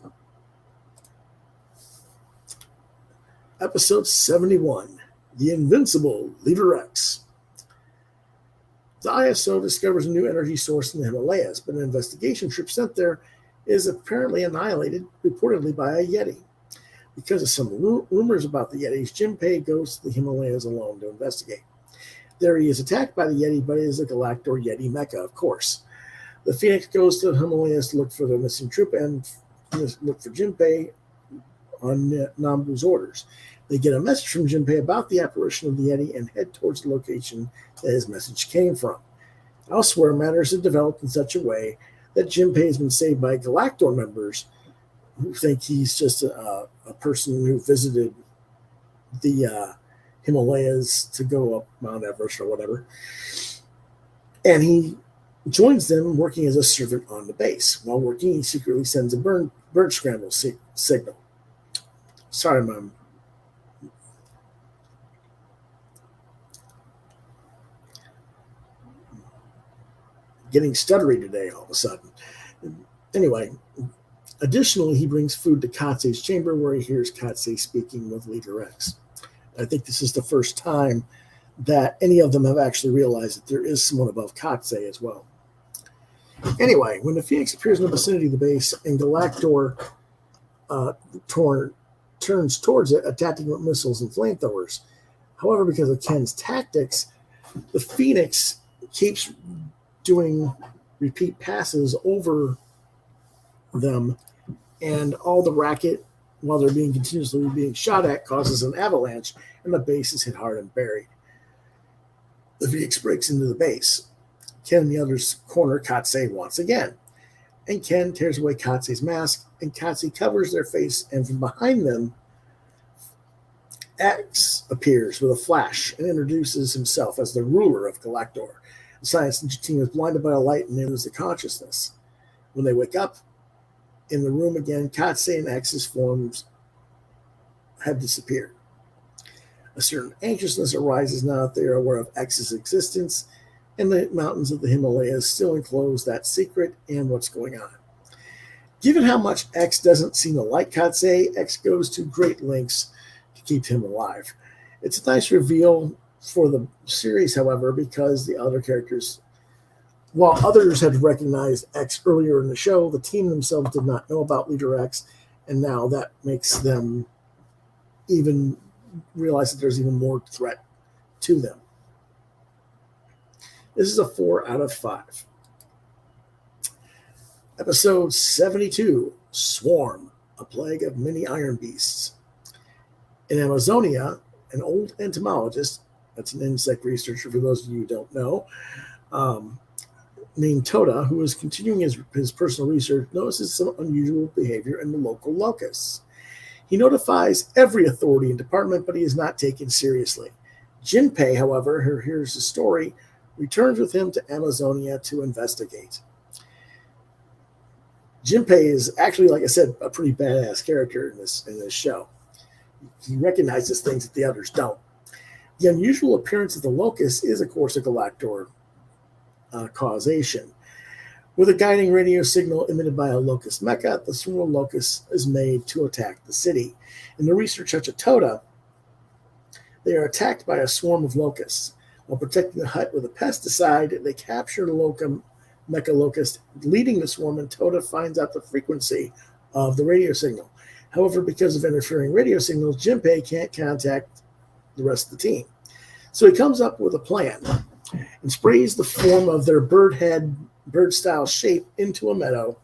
Episode 71, The Invincible Leader X. The ISO discovers a new energy source in the Himalayas, but an investigation trip sent there is apparently annihilated, reportedly by a Yeti. Because of some rumors about the Yetis, Junpei goes to the Himalayas alone to investigate. There he is attacked by the Yeti, but it is a Galactor Yeti mecha, of course. The Phoenix goes to the Himalayas to look for the missing troop and look for Junpei on Nambu's orders. They get a message from Junpei about the apparition of the Yeti and head towards the location that his message came from. Elsewhere, matters have developed in such a way that Junpei has been saved by Galactor members who think he's just a person who visited the Himalayas to go up Mount Everest or whatever. And he joins them working as a servant on the base. While working, he secretly sends a bird scramble signal. Sorry, Mom. Getting stuttery today all of a sudden. Anyway, additionally, he brings food to Katse's chamber where he hears Katse speaking with Leader X. I think this is the first time that any of them have actually realized that there is someone above Katse as well. Anyway, when the Phoenix appears in the vicinity of the base and Galactor turns towards it, attacking with missiles and flamethrowers. However, because of Ken's tactics, the Phoenix keeps doing repeat passes over them, and all the racket, while they're being continuously being shot at, causes an avalanche, and the base is hit hard and buried. The Phoenix breaks into the base. Ken and the others corner Katse once again, and Ken tears away Katse's mask, and Katse covers their face, and from behind them, X appears with a flash and introduces himself as the ruler of Galactor. The science ninja team is blinded by a light and they lose their consciousness. When they wake up in the room again, Katse and X's forms have disappeared. A certain anxiousness arises now that they are aware of X's existence, and the mountains of the Himalayas still enclose that secret and what's going on. Given how much X doesn't seem to like Katse, X goes to great lengths to keep him alive. It's a nice reveal for the series, however, because the other characters, while others had recognized X earlier in the show, the team themselves did not know about Leader X, and now that makes them even realize that there's even more threat to them. This is a 4 out of 5. Episode 72, Swarm, a plague of many iron beasts. In Amazonia, an old entomologist, that's an insect researcher for those of you who don't know, named Toda, who is continuing his personal research, notices some unusual behavior in the local locusts. He notifies every authority and department, but he is not taken seriously. Junpei, however, who hears the story, returns with him to Amazonia to investigate. Junpei is actually, like I said, a pretty badass character in this show. He recognizes things that the others don't. The unusual appearance of the locust is, of course, a Galactor causation. With a guiding radio signal emitted by a locust mecha, the swarm of locusts is made to attack the city. In the research hut at Toda, they are attacked by a swarm of locusts. While protecting the hut with a pesticide, they capture the mecha locust, leading the swarm, and Toda finds out the frequency of the radio signal. However, because of interfering radio signals, Jinpei can't contact the rest of the team. So he comes up with a plan and sprays the form of their bird-style shape into a meadow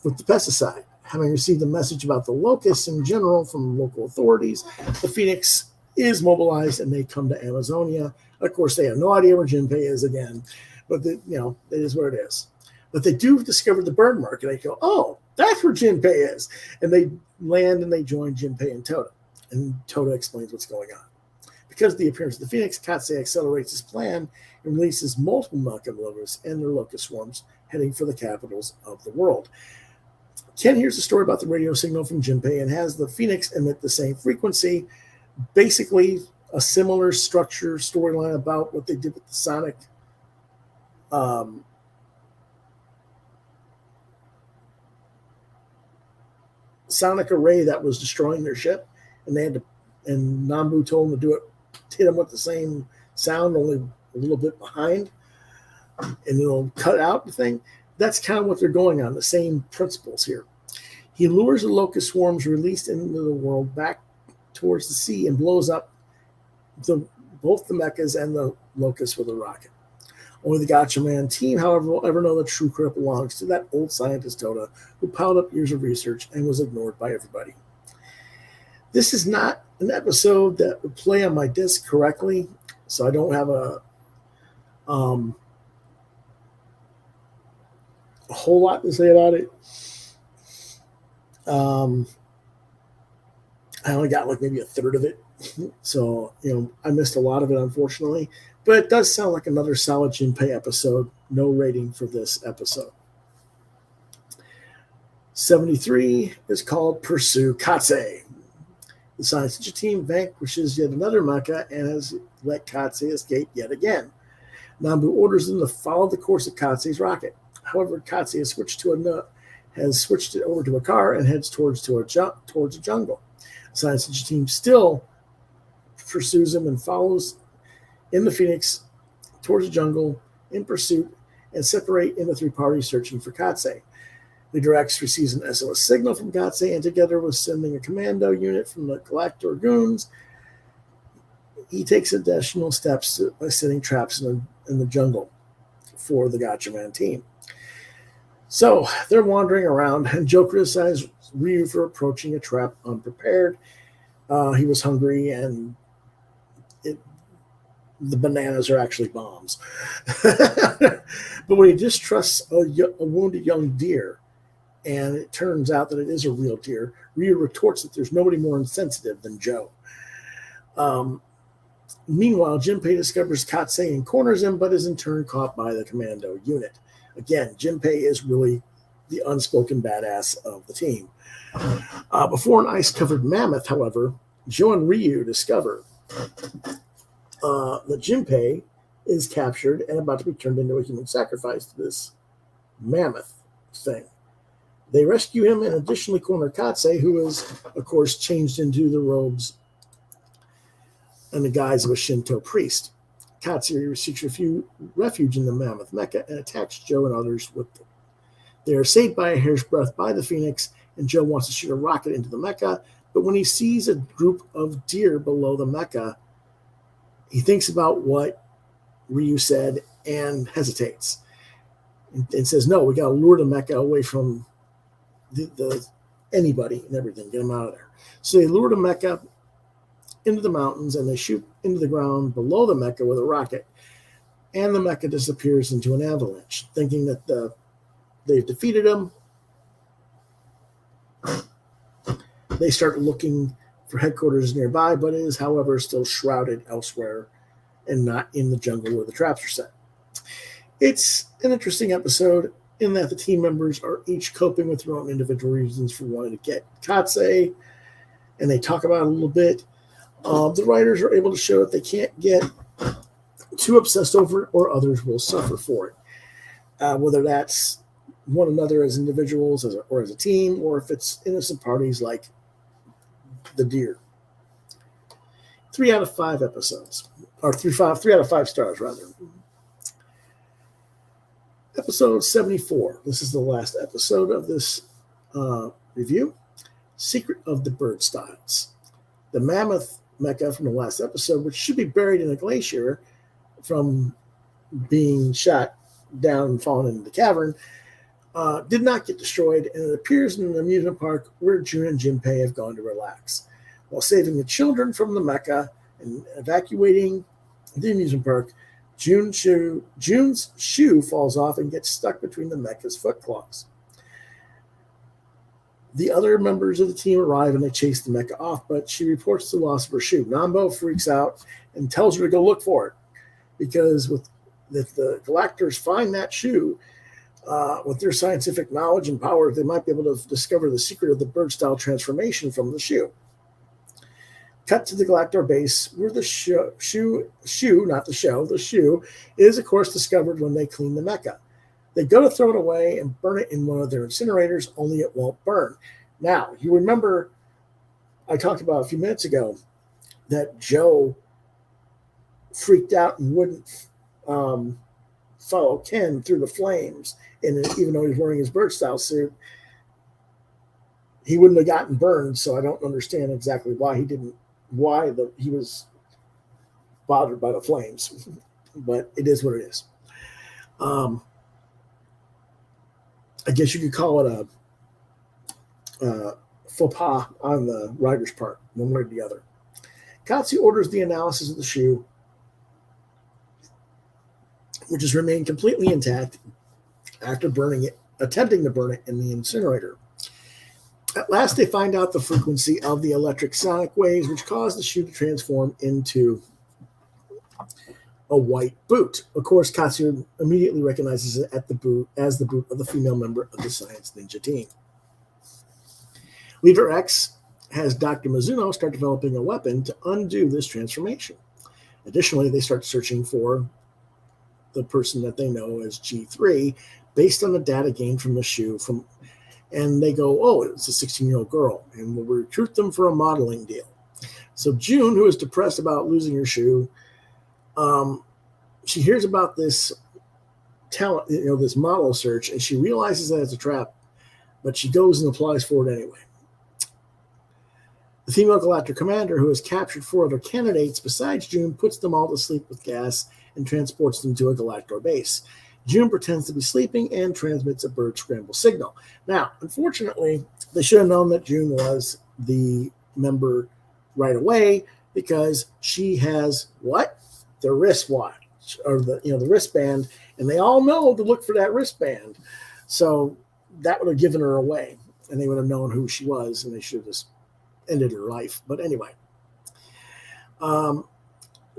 with the pesticide. Having received a message about the locusts in general from local authorities, the Phoenix is mobilized and they come to Amazonia. Of course, they have no idea where Jinpei is again, but it is where it is. But they do discover the bird mark, and they go, "Oh, that's where Jinpei is." And they land and they join Jinpei and Toda. And Toda explains what's going on. Because of the appearance of the Phoenix, Katsei accelerates his plan and releases multiple mecha locusts and their locust swarms heading for the capitals of the world. Ken hears a story about the radio signal from Jinpei and has the Phoenix emit the same frequency. Basically, a similar structure storyline about what they did with the sonic array that was destroying their ship, and Nambu told them to do it, hit them with the same sound, only a little bit behind, and it'll cut out the thing. That's kind of what they're going on, the same principles here. He lures the locust swarms released into the world back towards the sea and blows up both the mechas and the locusts with a rocket. Only the GATCHAMAN team, however, will ever know the true credit belongs to that old scientist Toda, who piled up years of research and was ignored by everybody. This is not an episode that would play on my disc correctly, so I don't have a whole lot to say about it. I only got like maybe a third of it, so I missed a lot of it, unfortunately. But it does sound like another solid Jinpei episode. No rating for this episode. 73 is called Pursue Katsei. The Science Ninja team vanquishes yet another mecha and has let Katsei escape yet again. Nambu orders them to follow the course of Katsei's rocket. However, Katsei has switched it over to a car and heads towards a jungle. The Science Ninja team still pursues him and follows in the Phoenix towards the jungle in pursuit and separate into three parties searching for Katsei. Leader X receives an SOS signal from Katsei, and together with sending a commando unit from the Galactor Goons, he takes additional steps by setting traps in the jungle for the GATCHAMAN team. So they're wandering around, and Joe criticized Ryu for approaching a trap unprepared. He was hungry, and the bananas are actually bombs. But when he distrusts a wounded young deer, and it turns out that it is a real deer, Ryu retorts that there's nobody more insensitive than Joe. Meanwhile, Jinpei discovers Katsei and corners him, but is in turn caught by the commando unit. Again, Jinpei is really the unspoken badass of the team. Before an ice-covered mammoth, however, Joe and Ryu discover that Jinpei is captured and about to be turned into a human sacrifice to this mammoth thing. They rescue him and additionally corner Katsei, who is, of course, changed into the robes and the guise of a Shinto priest. Katsei seeks refuge in the mammoth mecha and attacks Joe and others with them. They are saved by a hair's breadth by the Phoenix, and Joe wants to shoot a rocket into the mecha, but when he sees a group of deer below the mecha, he thinks about what Ryu said and hesitates and says, no, we got to lure the mecha away from anybody and everything, get them out of there. So they lure the mecha into the mountains and they shoot into the ground below the mecha with a rocket, and the mecha disappears into an avalanche, thinking that they've defeated him. They start looking for headquarters nearby, but it is, however, still shrouded elsewhere and not in the jungle where the traps are set. It's an interesting episode in that the team members are each coping with their own individual reasons for wanting to get Katsei, and they talk about it a little bit. The writers are able to show that they can't get too obsessed over it or others will suffer for it. whether that's one another as individuals or as a team, or if it's innocent parties like the deer. 3 out of 5 episodes, or 3 out of 5 stars, rather. Episode 74. This is the last episode of this review. Secret of the Bird Styles. The mammoth mecha from the last episode, which should be buried in a glacier from being shot down and fallen into the cavern, did not get destroyed, and it appears in an amusement park where June and Jinpei have gone to relax. While saving the children from the mecha and evacuating the amusement park, June's shoe falls off and gets stuck between the mecha's foot claws. The other members of the team arrive and they chase the mecha off, but she reports the loss of her shoe. Nambo freaks out and tells her to go look for it, because if the Galactors find that shoe, with their scientific knowledge and power, they might be able to discover the secret of the bird-style transformation from the shoe. Cut to the Galactor base, where the shoe is, of course, discovered when they clean the mecha. They go to throw it away and burn it in one of their incinerators, only it won't burn. Now, you remember I talked about a few minutes ago that Joe freaked out and wouldn't follow Ken through the flames, and even though he's wearing his bird-style suit, he wouldn't have gotten burned. So I don't understand exactly why he was bothered by the flames, but it is what it is. I guess you could call it a faux pas on the rider's part, one way or the other. Katsu orders the analysis of the shoe, which has remained completely intact after attempting to burn it in the incinerator. At last, they find out the frequency of the electric sonic waves, which cause the shoe to transform into a white boot. Of course, Katsu immediately recognizes it as the boot of the female member of the Science Ninja team. Leader X has Dr. Mizuno start developing a weapon to undo this transformation. Additionally, they start searching for the person that they know as G3 based on the data gained from the shoe, and they go, oh, it's a 16-year-old girl, and we'll recruit them for a modeling deal. So June, who is depressed about losing her shoe, she hears about this talent, this model search, and she realizes that it's a trap, but she goes and applies for it anyway. The female Galactor commander, who has captured 4 other candidates besides June, puts them all to sleep with gas and transports them to a Galactor base. June pretends to be sleeping and transmits a bird scramble signal. Now, unfortunately, they should have known that June was the member right away, because she has what? The wristwatch, or the wristband, and they all know to look for that wristband. So that would have given her away, and they would have known who she was, and they should have just ended her life. But anyway,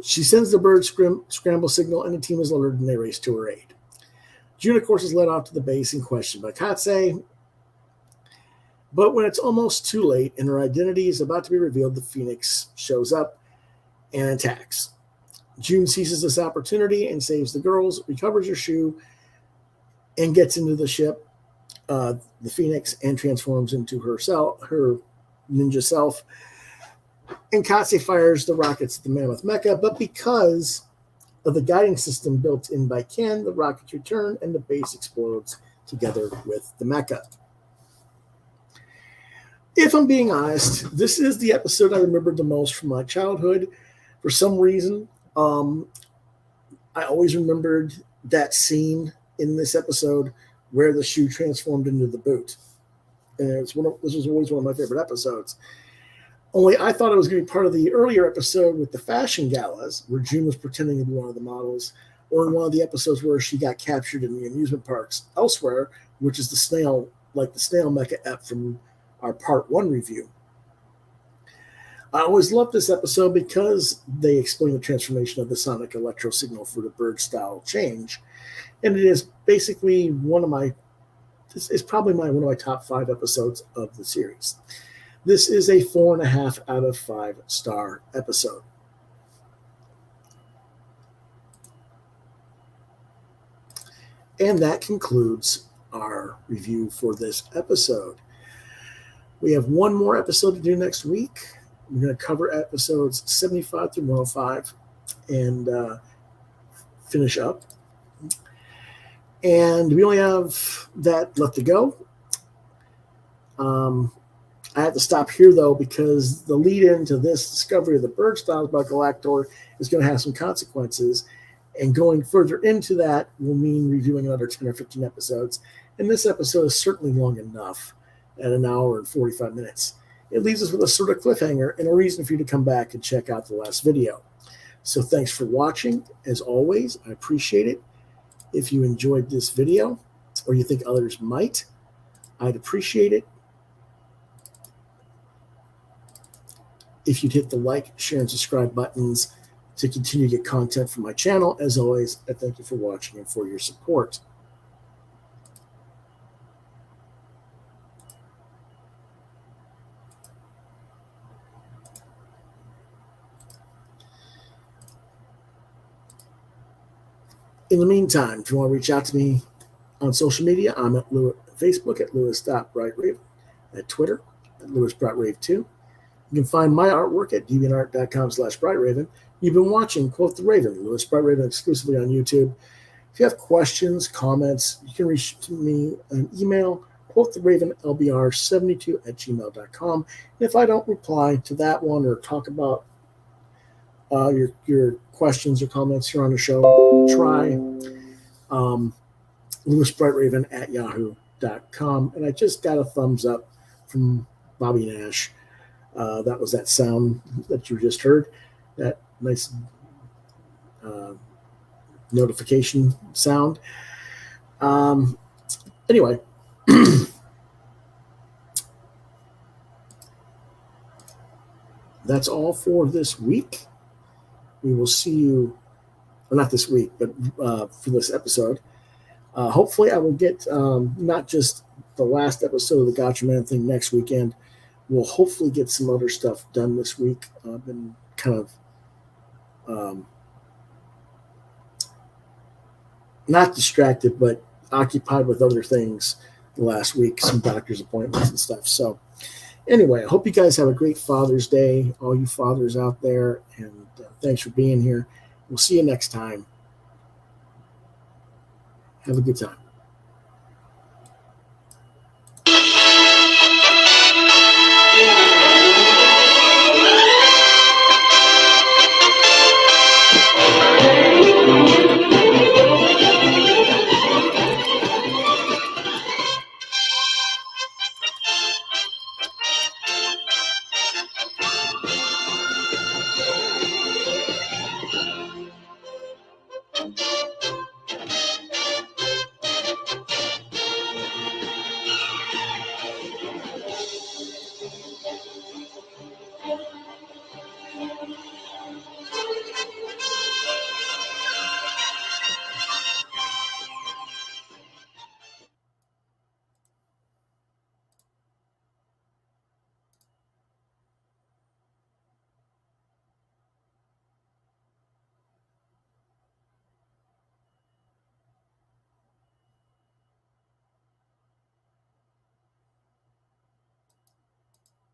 she sends the bird scramble signal, and the team is alerted, and they race to her aid. June, of course, is led off to the base and questioned by Katse. But when it's almost too late and her identity is about to be revealed, the Phoenix shows up and attacks. June seizes this opportunity and saves the girls, recovers her shoe, and gets into the ship, the Phoenix, and transforms into her ninja self. And Katse fires the rockets at the Mammoth Mecha, but because of the guiding system built in by Ken, the rockets return and the base explodes together with the mecha. If I'm being honest, this is the episode I remembered the most from my childhood. For some reason, I always remembered that scene in this episode where the shoe transformed into the boot. And this was always one of my favorite episodes. Only I thought it was going to be part of the earlier episode with the fashion galas, where June was pretending to be one of the models, or in one of the episodes where she got captured in the amusement parks elsewhere, which is the snail mecha ep from our part 1 review. I always loved this episode because they explain the transformation of the sonic electro signal for the bird style change. And it is basically one of my top 5 episodes of the series. This is a 4.5 out of 5 star episode. And that concludes our review for this episode. We have one more episode to do next week. We're going to cover episodes 75 through 105 and finish up. And we only have that left to go. I have to stop here, though, because the lead-in to this discovery of the bird styles by Galactor is going to have some consequences. And going further into that will mean reviewing another 10 or 15 episodes. And this episode is certainly long enough at an hour and 45 minutes. It leaves us with a sort of cliffhanger and a reason for you to come back and check out the last video. So thanks for watching. As always, I appreciate it. If you enjoyed this video or you think others might, I'd appreciate it if you'd hit the like, share, and subscribe buttons to continue to get content from my channel. As always, I thank you for watching and for your support. In the meantime, if you want to reach out to me on social media, I'm at Facebook at Lewis.BrightRaven, at Twitter at LewisBrightRave2. You can find my artwork at deviantart.com/BrightRaven. You've been watching Quoth the Raven, Lewis Bright Raven, exclusively on YouTube. If you have questions, comments, you can reach to me an email, quoththeravenlbr72@gmail.com. And if I don't reply to that one or talk about your questions or comments here on the show, try lewisbrightraven@yahoo.com. And I just got a thumbs up from Bobby Nash. That was that sound that you just heard, that nice notification sound. Anyway, that's all for this week. We will see you, or not this week, but for this episode. Hopefully I will get not just the last episode of the GATCHAMAN thing next weekend. We'll hopefully get some other stuff done this week. I've been kind of not distracted, but occupied with other things the last week, some doctor's appointments and stuff. So anyway, I hope you guys have a great Father's Day, all you fathers out there, and thanks for being here. We'll see you next time. Have a good time.